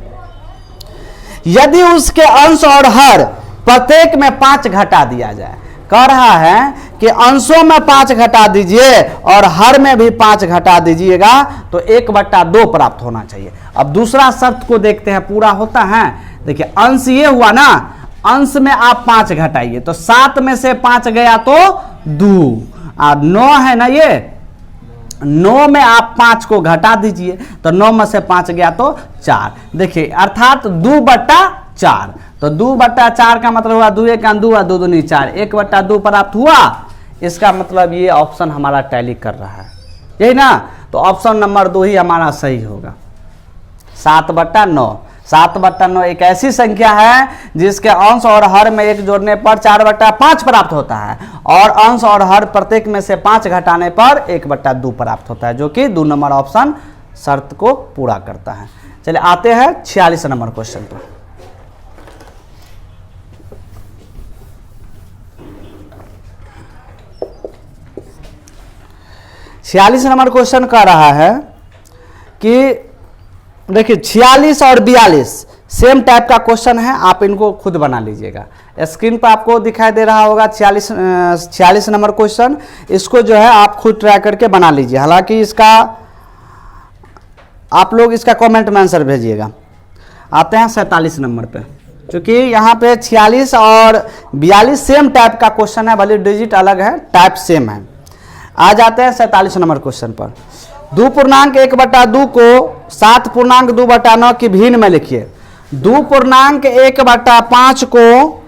यदि उसके अंश और हर प्रत्येक में 5 घटा दिया जाए, कह रहा है कि अंशों में 5 घटा दीजिए और हर में भी 5 घटा दीजिएगा तो 1/2 प्राप्त होना चाहिए। अब दूसरा शर्त को देखते हैं, पूरा होता है। देखिए अंश ये हुआ ना, अंश में आप 5 घटाइए तो 7 में से 5 गया तो 2, और 9 है ना, ये 9 में आप 5 को घटा दीजिए तो 9 में से 5 गया तो 4। देखिए अर्थात 2/4, तो 2/4 का मतलब हुआ 2 1 2 2 2 4, 1/2 प्राप्त हुआ। इसका मतलब ये ऑप्शन हमारा टैली कर रहा है, यही ना। तो ऑप्शन नंबर 2 ही हमारा सही होगा, 7/9। 7/9 एक ऐसी संख्या है जिसके अंश और हर में 1 जोड़ने पर 4/5 प्राप्त होता है, और अंश और हर प्रत्येक में से 5 घटाने पर 1/2 प्राप्त होता है, जो कि 2 नंबर ऑप्शन शर्त को पूरा करता है। चलिए आते हैं 46 नंबर क्वेश्चन पर। छियालीस नंबर क्वेश्चन कह रहा है कि देखिए 46 और 42 सेम टाइप का क्वेश्चन है, आप इनको खुद बना लीजिएगा। स्क्रीन पर आपको दिखाई दे रहा होगा 46 नंबर क्वेश्चन। इसको जो है आप खुद ट्राई करके बना लीजिए। हालांकि इसका आप लोग इसका कमेंट में आंसर भेजिएगा। आते हैं 47 नंबर पे, क्योंकि यहाँ पे 46 और 42 सेम टाइप का क्वेश्चन है, भले डिजिट अलग है, टाइप सेम है। आ जाते हैं 47 नंबर क्वेश्चन पर। 2.1/2 को 7.2/9 की भिन्न में लिखिए। 2.1/5 को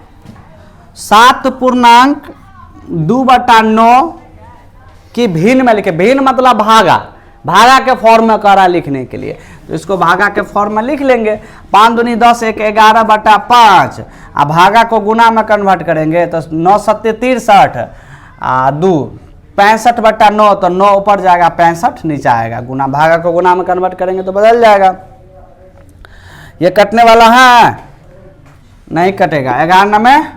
7.2/9 की भिन्न में लिखिए। भिन्न मतलब भागा, भागा के फॉर्म में करा लिखने के लिए, तो इसको भागा के फॉर्म में लिख लेंगे। 5 दूनी 10 1 11/5, अब भागा को गुना में कन्वर्ट करेंगे तो 9 7 63 2 65/9, तो 9 ऊपर जाएगा 65 नीचे आएगा। गुना भागा को गुना में कन्वर्ट करेंगे तो बदल जाएगा। ये कटने वाला है, नहीं कटेगा। 11 में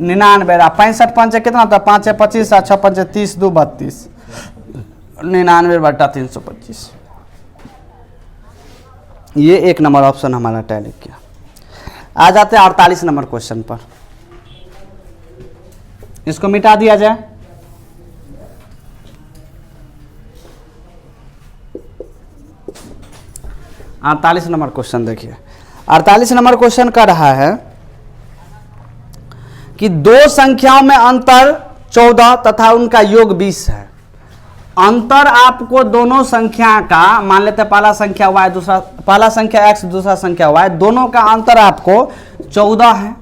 99, 65 5 कितना था, 5 25 6 5 30 2 32, 99/325। ये 1 नंबर ऑप्शन हमारा टैली किया। आ जाते हैं 48 नंबर क्वेश्चन पर। इसको मिटा दिया जाए। 48 नंबर क्वेश्चन देखिए। 48 नंबर क्वेश्चन का रहा है कि दो संख्याओं में अंतर 14 तथा उनका योग 20 है। अंतर आपको दोनों संख्या का, मान लेते हैं पहला संख्या y, दूसरा पहला संख्या x, दूसरा संख्या y, दोनों का अंतर आपको 14 है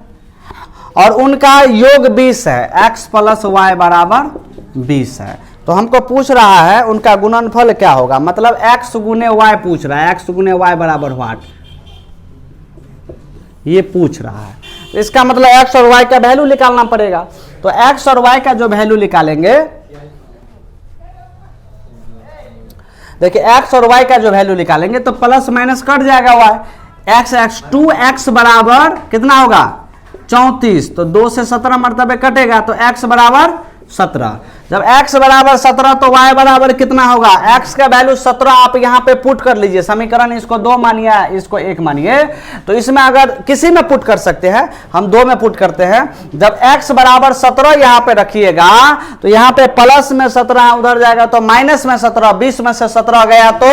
और उनका योग 20 है। x + y = 20 है। तो हमको पूछ रहा है उनका गुणनफल क्या होगा, मतलब x गुने y पूछ रहा है। x गुने y बराबर व्हाट, ये पूछ रहा है। तो इसका मतलब x और y का वैल्यू निकालना पड़ेगा। तो x और y का जो वैल्यू निकालेंगे, देखिए x और y का जो वैल्यू निकालेंगे तो प्लस माइनस कट जाएगा y। x 2x बराबर कितना होगा 34, तो 2 से 17 मरतबे कटेगा तो x बराबर 17। जब x बराबर 17 तो y बराबर कितना होगा, x का वैल्यू 17 आप यहाँ पे पुट कर लीजिए। समीकरण इसको 2 मानिए, इसको 1 मानिए, तो इसमें अगर किसी में पुट कर सकते हैं, हम 2 में पुट करते हैं। जब x बराबर 17 यहाँ पे रखिएगा तो यहाँ पे प्लस में 17 उधर जाएगा तो माइनस में 17, 20 में से 17 गया तो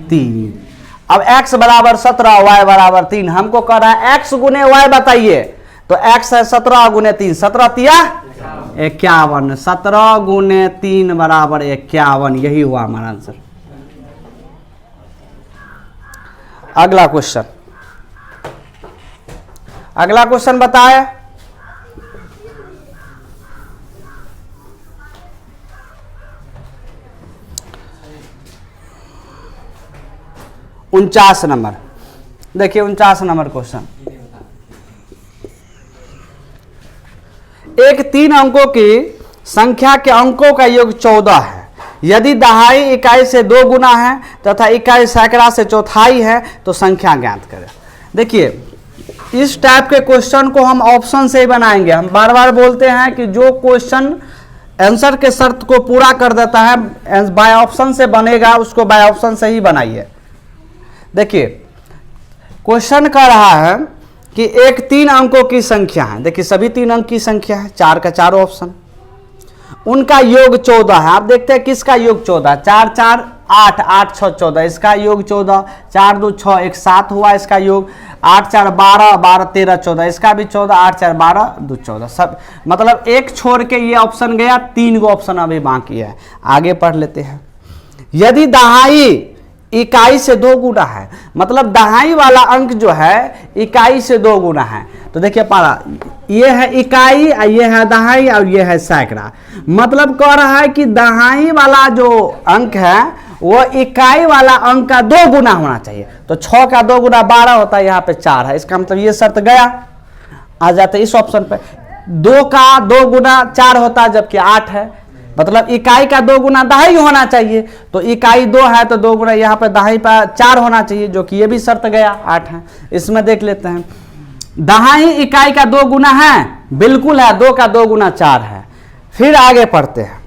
3। अब x बराबर 17, y बराबर 3। हमको कह रहा है x गुने y बताइए, तो x है 17 गुने 3, 17 तिया 51, 17 गुने 3 बराबर 51। यही हुआ हमारा आंसर। अगला क्वेश्चन, अगला क्वेश्चन बताए। उनचास नंबर, देखिए 49 नंबर क्वेश्चन। एक 3 अंकों की संख्या के अंकों का योग 14 है। यदि दहाई इकाई से 2 गुना है तथा इकाई सैकड़ा से चौथाई है तो संख्या ज्ञात करें। देखिए इस टाइप के क्वेश्चन को हम ऑप्शन से ही बनाएंगे। हम बार बार बोलते हैं कि जो क्वेश्चन आंसर के शर्त को पूरा कर देता है बाय ऑप्शन से बनेगा, उसको बाय ऑप्शन से ही बनाइए। देखिए क्वेश्चन कह रहा है कि एक 3 अंकों की संख्या है। देखिए सभी 3 अंक की संख्या है, 4 का 4 ऑप्शन, उनका योग 14 है। आप देखते हैं किसका योग 14, 4 4 8, 8 6 14, इसका योग 14, 4 2 6 1 7 हुआ इसका योग, 8 4 12, 12 13 14, इसका भी 14, 8 4 12 2 14, सब मतलब एक छोड़ के ये ऑप्शन गया, 3 गो ऑप्शन अभी बाकी है। आगे पढ़ लेते हैं। यदि दहाई इकाई से 2 गुना है, मतलब दहाई वाला अंक जो है इकाई से 2 गुना है, तो देखिए पारा ये है इकाई, ये है दहाई और ये है सैकड़ा। मतलब कह रहा है कि दहाई वाला जो अंक है वो इकाई वाला अंक का 2 गुना होना चाहिए। तो 6 का 2 गुना 12 होता है, यहाँ पे 4 है, इसका मतलब ये शर्त गया। आ जाते इस ऑप्शन पे, 2 का 2 गुना 4 होता है जबकि 8 है, मतलब इकाई का 2 गुना दहाई होना चाहिए। तो इकाई 2 है तो 2 गुना यहाँ पे दहाई पर 4 होना चाहिए, जो कि ये भी शर्त गया, 8 है। इसमें देख लेते हैं, दहाई इकाई का 2 गुना है, बिल्कुल है, 2 का 2 गुना 4 है। फिर आगे पढ़ते हैं,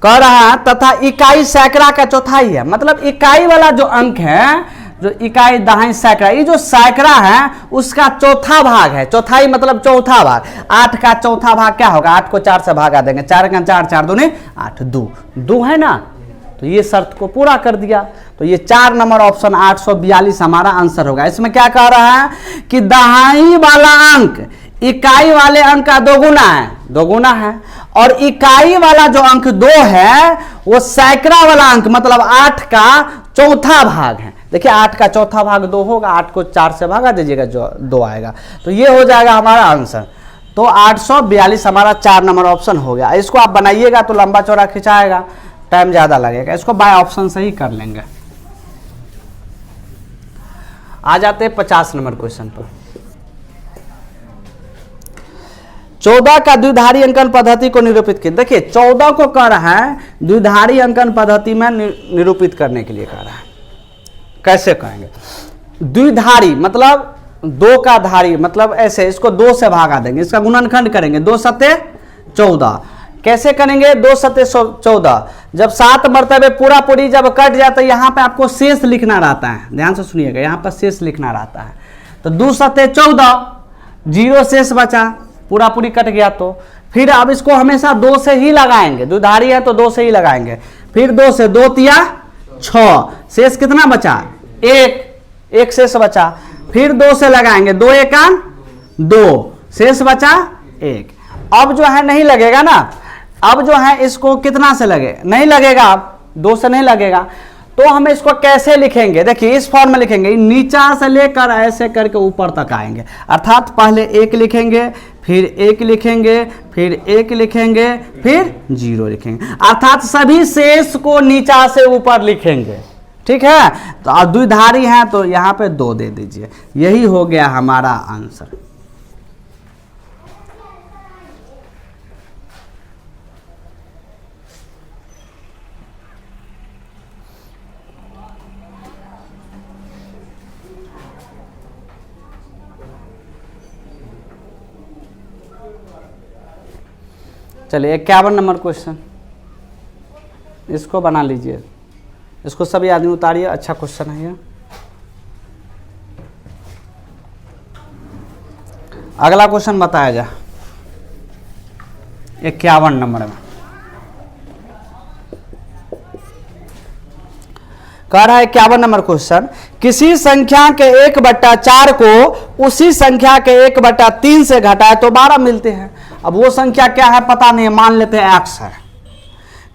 कह रहा है तथा इकाई सैकड़ा का चौथाई है, मतलब इकाई वाला जो अंक है, जो इकाई दहाई सैकड़ा, ये जो सैकड़ा है उसका चौथा भाग है। चौथाई मतलब चौथा भाग, 8 का चौथा भाग क्या होगा, 8 को 4 से भागा देंगे, 4 का 4, 4 दूनी 8, 2 है ना, तो ये शर्त को पूरा कर दिया। तो ये 4 नंबर ऑप्शन 842 हमारा आंसर होगा। इसमें क्या कह रहा है कि दहाई वाला अंक इकाई वाले अंक का 2 गुना है, 2 गुना है, और इकाई वाला जो अंक 2 है वो सैकड़ा वाला अंक मतलब 8 का चौथा भाग है। देखिए 8 का चौथा भाग 2 होगा, 8 को 4 से भागा दीजिएगा, जो 2 आएगा, तो ये हो जाएगा हमारा आंसर। तो 842 हमारा 4 नंबर ऑप्शन हो गया। इसको आप बनाइएगा तो लंबा चौड़ा खिंचाएगा, टाइम ज़्यादा लगेगा, इसको बाय ऑप्शन से ही कर लेंगे। आ जाते हैं 50 नंबर क्वेश्चन पर। 14 का द्विधारी अंकन पद्धति को निरूपित कीजिए। देखिए 14 को कह रहा है द्विधारी अंकन पद्धति में निरूपित करने के लिए कह रहा है। कैसे कहेंगे, द्विधारी मतलब 2 का धारी, मतलब ऐसे इसको 2 से भागा देंगे, इसका गुणनखंड करेंगे, 2 सते 14। कैसे करेंगे, 2 सते 14, जब 7 मरतबे पूरा पूरी जब कट जाता है, यहाँ पे आपको शेष लिखना रहता है, ध्यान से सुनिएगा, यहाँ पर शेष लिखना रहता है। तो 2 सते 14, 0 शेष बचा, पूरा पूरी कट गया, तो फिर अब इसको हमेशा 2 से ही लगाएंगे, द्विधारी है तो 2 से ही लगाएंगे। फिर 2 से 2 तिया 6, शेष कितना बचा, 1 शेष बचा। फिर 2 से लगाएंगे, 2 एका 2, शेष बचा 1। अब जो है नहीं लगेगा ना, अब जो है इसको कितना से लगे, नहीं लगेगा, अब 2 से नहीं लगेगा, तो हम इसको कैसे लिखेंगे, देखिए इस फॉर्म में लिखेंगे, नीचा से लेकर ऐसे करके ऊपर तक आएंगे। अर्थात पहले 1 लिखेंगे, फिर 1 लिखेंगे, फिर 1 लिखेंगे, फिर 0 लिखेंगे, अर्थात सभी शेष को नीचा से ऊपर लिखेंगे। ठीक है, तो अब द्विधारी है तो यहाँ पे 2 दे दीजिए, यही हो गया हमारा आंसर। चलिए 51 नंबर क्वेश्चन, इसको बना लीजिए, इसको सभी आदमी उतारिए, अच्छा क्वेश्चन है ये। अगला क्वेश्चन बताया जा 51 नंबर में, कह रहा है 51 नंबर क्वेश्चन, किसी संख्या के 1/4 को उसी संख्या के 1/3 से घटाए तो 12 मिलते हैं। अब वो संख्या क्या है पता नहीं, मान लेते हैं x है।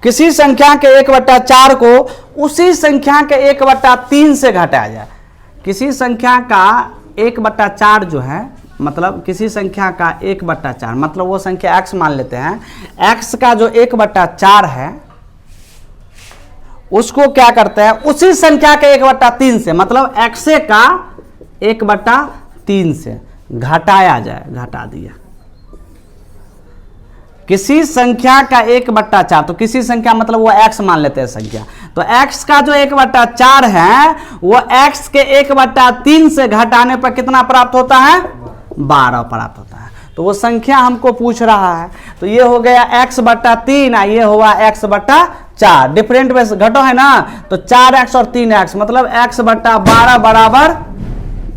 किसी संख्या के 1/4 को उसी संख्या के 1/3 से घटाया जाए। किसी संख्या का 1/4 जो है, मतलब किसी संख्या का 1/4, मतलब वो संख्या x मान लेते हैं, x का जो 1/4 है उसको क्या करते हैं, उसी संख्या के 1/3 से, मतलब x का 1/3 से घटाया जाए, घटा दिया। किसी संख्या का 1/4, तो किसी संख्या मतलब वो x मान लेते हैं संख्या, तो x का जो 1/4 है वो x के 1/3 से घटाने पर कितना प्राप्त होता है? 12 प्राप्त होता है। तो वो संख्या हमको पूछ रहा है, तो ये हो गया x/3 और ये हुआ x/4, डिफरेंट में घटो है ना, तो 4x और 3x मतलब x/12 बराबर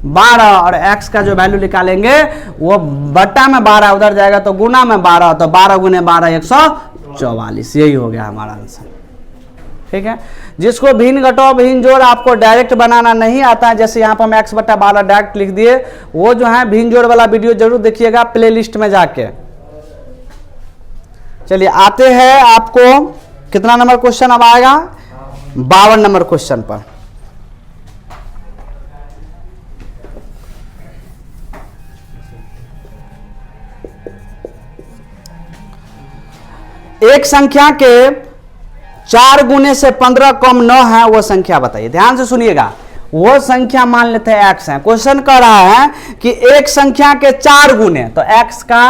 12, और x का जो वैल्यू निकालेंगे वो बट्टा में 12 उधर जाएगा तो गुना में 12, तो 12 गुने 12 144, यही हो गया हमारा आंसर। ठीक है, जिसको भिन्न घटाओ भिन्न जोड़ आपको डायरेक्ट बनाना नहीं आता है, जैसे यहाँ पर हम x/12 डायरेक्ट लिख दिए, वो जो है भिन्न जोड़ वाला वीडियो जरूर देखिएगा प्लेलिस्ट में जाके। चलिए आते हैं आपको कितना नंबर क्वेश्चन अब आएगा? 52 नंबर क्वेश्चन पर। एक संख्या के 4 गुने से 15 कम 9 है, वो संख्या बताइए। ध्यान से सुनिएगा, वो संख्या मान लेते हैं x है। क्वेश्चन कह रहा है कि एक संख्या के 4 गुने, तो x का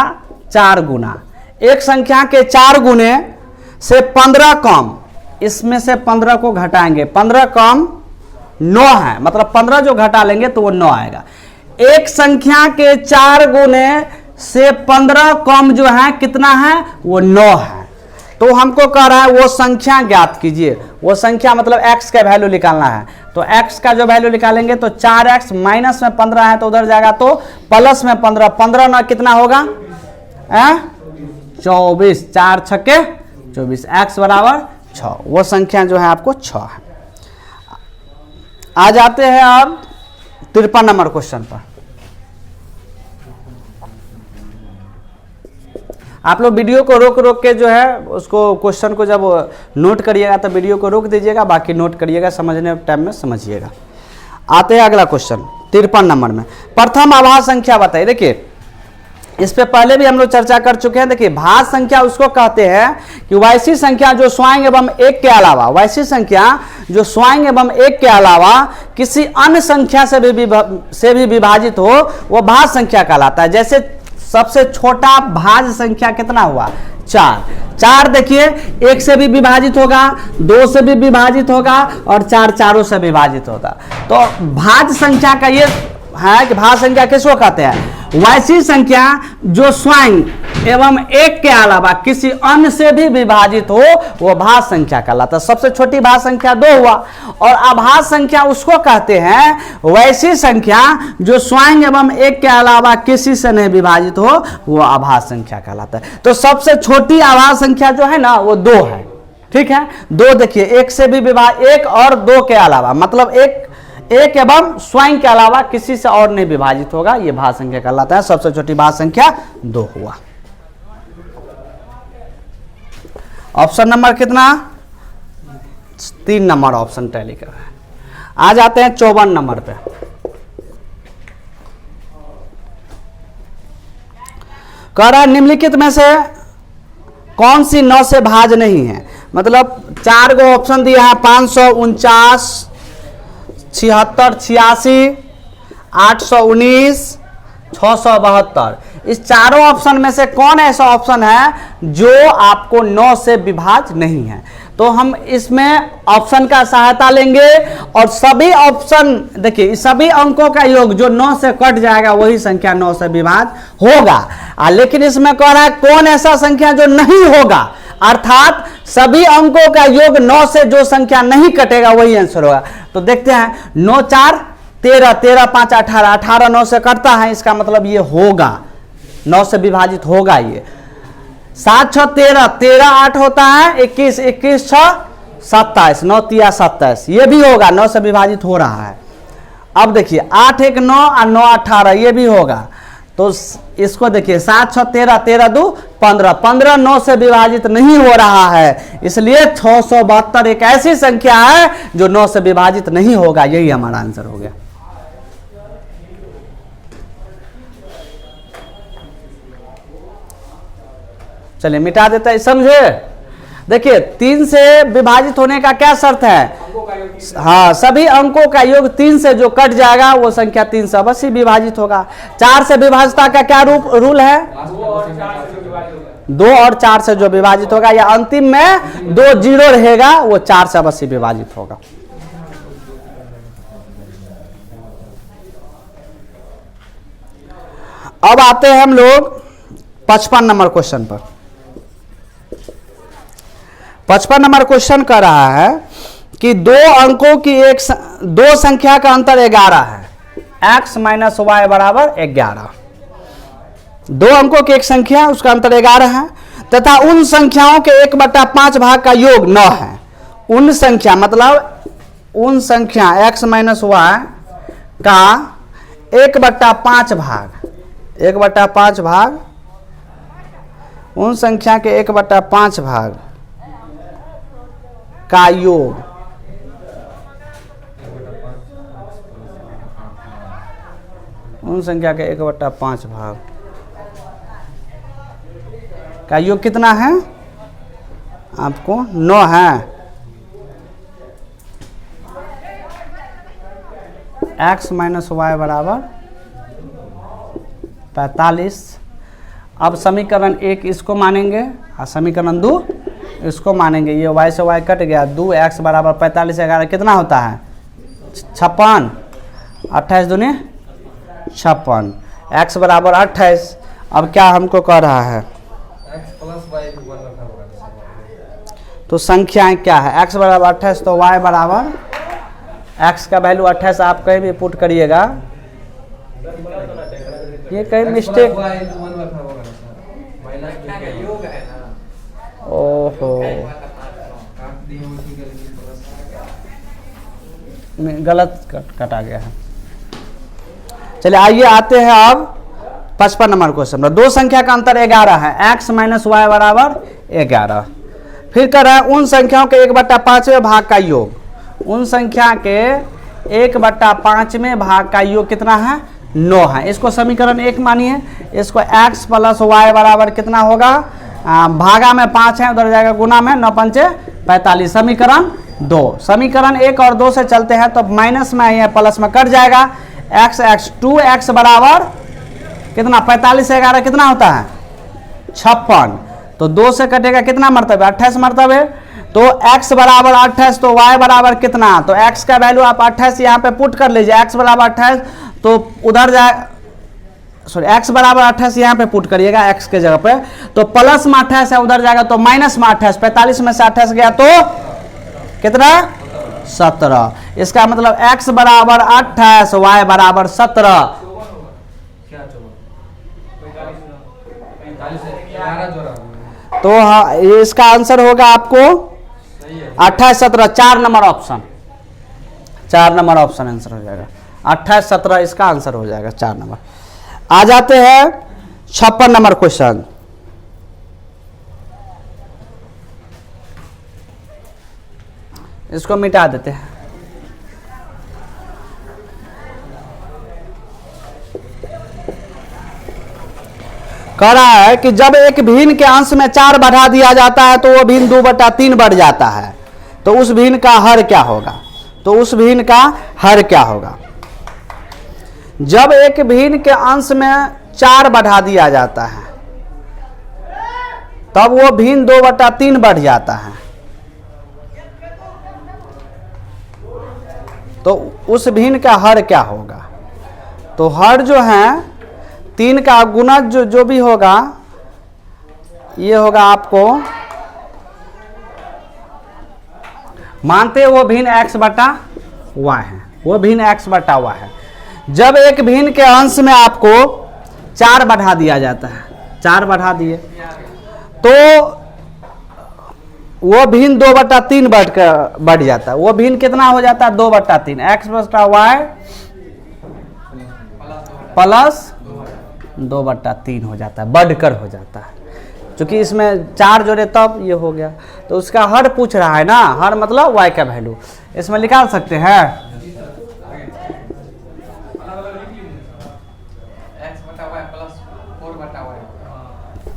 4 गुना, एक संख्या के 4 गुने से 15 कम, इसमें से 15 को घटाएंगे, 15 कम 9 है, मतलब 15 जो घटा लेंगे तो वो 9 आएगा। एक संख्या के 4 गुने से 15 कम जो है कितना है? वो 9 है। तो हमको कह रहा है वो संख्या ज्ञात कीजिए, वो संख्या मतलब x का वैल्यू निकालना है। तो x का जो वैल्यू निकालेंगे तो 4x माइनस में 15 है तो उधर जाएगा तो प्लस में 15, 15 ना कितना होगा? 24, 4 छक्के 24, x बराबर 6, वो संख्या जो है आपको 6 है। आ जाते हैं अब 53 नंबर क्वेश्चन पर। आप लोग वीडियो को रोक रोक के जो है उसको क्वेश्चन को जब नोट करिएगा तो वीडियो को रोक दीजिएगा, बाकी नोट करिएगा, समझने टाइम में समझिएगा। आते हैं अगला क्वेश्चन 53 नंबर में। प्रथम आभाज्य संख्या बताइए। देखिए इस पे पहले भी हम लोग चर्चा कर चुके हैं। देखिए भाज्य संख्या उसको कहते हैं कि वैसी संख्या जो स्वयं एवं एक के अलावा, वैसी संख्या जो स्वयं एवं एक के अलावा किसी अन्य संख्या से भी विभाजित हो, वो भाज्य संख्या कहलाता है। जैसे सबसे छोटा भाज्य संख्या कितना हुआ? 4। 4 देखिए 1 से भी विभाजित होगा, 2 से भी विभाजित होगा और 4 चारों से विभाजित होगा। तो भाज्य संख्या का ये है कि भाज्य संख्या किसको कहते हैं? वैसी संख्या जो स्वयं एवं एक के अलावा किसी अन्य से भी विभाजित हो, वो भाज्य संख्या कहलाता है। सबसे छोटी भाज्य संख्या 2 हुआ। और अभाज्य संख्या उसको कहते हैं वैसी संख्या जो स्वयं एवं एक के अलावा किसी से नहीं विभाजित हो, वो अभाज्य संख्या कहलाता है। तो सबसे छोटी अभाज्य संख्या जो है ना वो 2 है। ठीक है, 2 देखिए 1 से भी विभाजित, 1 और 2 के अलावा, मतलब एक एवं स्वयं के अलावा किसी से और नहीं विभाजित होगा, ये भाज्य संख्या कहलाता है। सबसे छोटी भाज्य संख्या 2 हुआ। ऑप्शन नंबर कितना? 3 नंबर ऑप्शन टैली कर रहा है। आ जाते हैं 54 नंबर पे। कह रहा है निम्नलिखित में से कौन सी 9 से भाज्य नहीं है? मतलब 4 गो ऑप्शन दिया है, 549, 76, 86, 819, 672। इस चारों ऑप्शन में से कौन ऐसा ऑप्शन है जो आपको 9 से विभाज्य नहीं है? तो हम इसमें ऑप्शन का सहायता लेंगे और सभी ऑप्शन देखिए, सभी अंकों का योग जो 9 से कट जाएगा वही संख्या 9 से विभाज्य होगा। लेकिन इसमें कह रहा है कौन ऐसा संख्या जो नहीं होगा, अर्थात सभी अंकों का योग 9 से जो संख्या नहीं कटेगा वही आंसर होगा। तो देखते हैं 9 4 13, 13 5 18, 18 9 से कटता है, इसका मतलब ये होगा 9 से विभाजित होगा। ये 7 6 13, 13 8 होता है, 21 21 6 27, 9 3 27, ये भी होगा, 9 से विभाजित हो रहा है। अब देखिए 8 1 9 और 9 18, ये भी होगा। तो इसको देखिए 7 6 13, 13 2 15, 15 9 से विभाजित नहीं हो रहा है, इसलिए 672 एक ऐसी संख्या है जो 9 से विभाजित नहीं होगा। यही हमारा आंसर हो गया। चलिए मिटा देता है, समझे? देखिए 3 से विभाजित होने का क्या शर्त है? हाँ, सभी अंकों का योग 3 से जो कट जाएगा वो संख्या 3 से अवश्य विभाजित होगा। 4 से विभाजता का क्या रूल है? 2 और 4 से जो विभाजित होगा या अंतिम में 2 जीरो रहेगा वो 4 से अवश्य विभाजित होगा। अब आते हैं हम लोग 55 नंबर क्वेश्चन पर। 55 नंबर क्वेश्चन कर रहा है कि दो अंकों की दो संख्या का अंतर 11 है, x माइनस वाई बराबर 11। दो अंकों की एक संख्या उसका अंतर 11 है तथा उन संख्याओं के 1/5 भाग का योग 9 है। उन संख्या मतलब उन संख्या x माइनस वाई का 1/5 भाग 1/5 भाग उन संख्या के 1/5 भाग का योग उन संख्या के 1/5 भाग का योग कितना है आपको 9 है। x माइनस वाई बराबर 45। अब समीकरण 1 इसको मानेंगे और समीकरण 2 इसको मानेंगे। ये y से y कट गया, 2x बराबर 45 11 कितना होता है 56, 28 दूनी 56, x बराबर 28। अब क्या हमको कह रहा है तो संख्याएं क्या है, x बराबर 28 तो y बराबर x का वैल्यू 28 आप कहीं भी पुट करिएगा, ये कहीं मिस्टेक ओहो गलत कटा गया है। चलिए आइए आते हैं अब 55 नंबर क्वेश्चन में। दो संख्या का अंतर 11 है, x माइनस वाई बराबर 11। फिर कर रहा है उन संख्याओं के 1/5 भाग का योग। उन संख्या के 1/5 भाग का योग कितना है 9 है। इसको समीकरण 1 मानिए। इसको x प्लस वाई बराबर कितना होगा, भागा में 5 है उधर जाएगा गुना में 9 पंचे 45। समीकरण 2। समीकरण 1 और 2 से चलते हैं तो माइनस में या प्लस में कट जाएगा। x 2x बराबर कितना 45 से 11 कितना होता है 56। तो 2 से कटेगा कितना मरतबे 28 मरतबे। तो x बराबर 28 तो y बराबर कितना, तो x का वैल्यू आप 28 यहाँ पे पुट कर लीजिए। x बराबर 28 तो उधर जाए सॉरी x बराबर 28 यहाँ पे पुट करिएगा x के जगह पे, तो प्लस में 28 है उधर जाएगा तो माइनस में 28। 45 में से 28 गया तो कितना 17। इसका मतलब x बराबर 28 y बराबर 17। तो हाँ इसका आंसर होगा आपको 28 17 4 number option. 4 number option answer हो जाएगा 28 17 इसका आंसर हो जाएगा 4 नंबर। आ जाते हैं 56 नंबर क्वेश्चन। इसको मिटा देते हैं। कह रहा है कि जब एक भिन्न के अंश में 4 बढ़ा दिया जाता है तो वो भिन्न 2/3 बढ़ जाता है, तो उस भिन्न का हर क्या होगा। तो उस भिन्न का हर क्या होगा। जब एक भिन्न के अंश में 4 बढ़ा दिया जाता है तब वो भिन्न 2/3 बढ़ जाता है, तो उस भिन्न का हर क्या होगा। तो हर जो है 3 का गुणज जो भी होगा ये होगा आपको, मानते वो भिन्न x/y है, वो भिन्न x/y है। जब एक भिन्न के अंश में आपको 4 बढ़ा दिया जाता है, 4 बढ़ा दिए तो वो भिन्न 2/3 बढ़ जाता है। वो भिन्न कितना हो जाता है 2/3 x/y प्लस 2/3 हो जाता है, बढ़कर हो जाता है। क्योंकि इसमें 4 जोड़े तब ये हो गया। तो उसका हर पूछ रहा है ना, हर मतलब y का वैल्यू इसमें निकाल सकते हैं।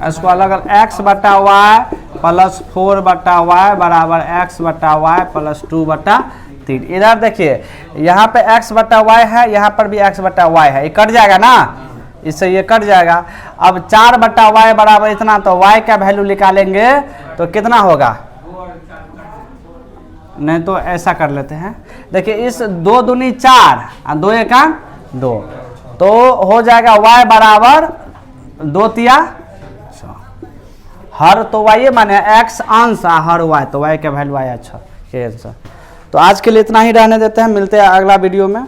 इसको अलग अलग x/y प्लस 4/y बराबर x/y प्लस 2/3। इधर देखिए यहाँ पे x/y है, यहाँ पर भी x/y है, ये कट जाएगा ना, इससे ये कट जाएगा। अब 4/y बराबर इतना, तो y का वैल्यू निकालेंगे तो कितना होगा? नहीं तो ऐसा कर लेते हैं, देखिए इस 2 दूनी 4 और 2 एका 2, तो हो जाएगा y बराबर 2 तिया 6। हर तो y माने x अंश हर y, तो y का वैल्यू आया 6 के आंसर। तो आज के लिए इतना ही रहने देते हैं, मिलते हैं अगला वीडियो में।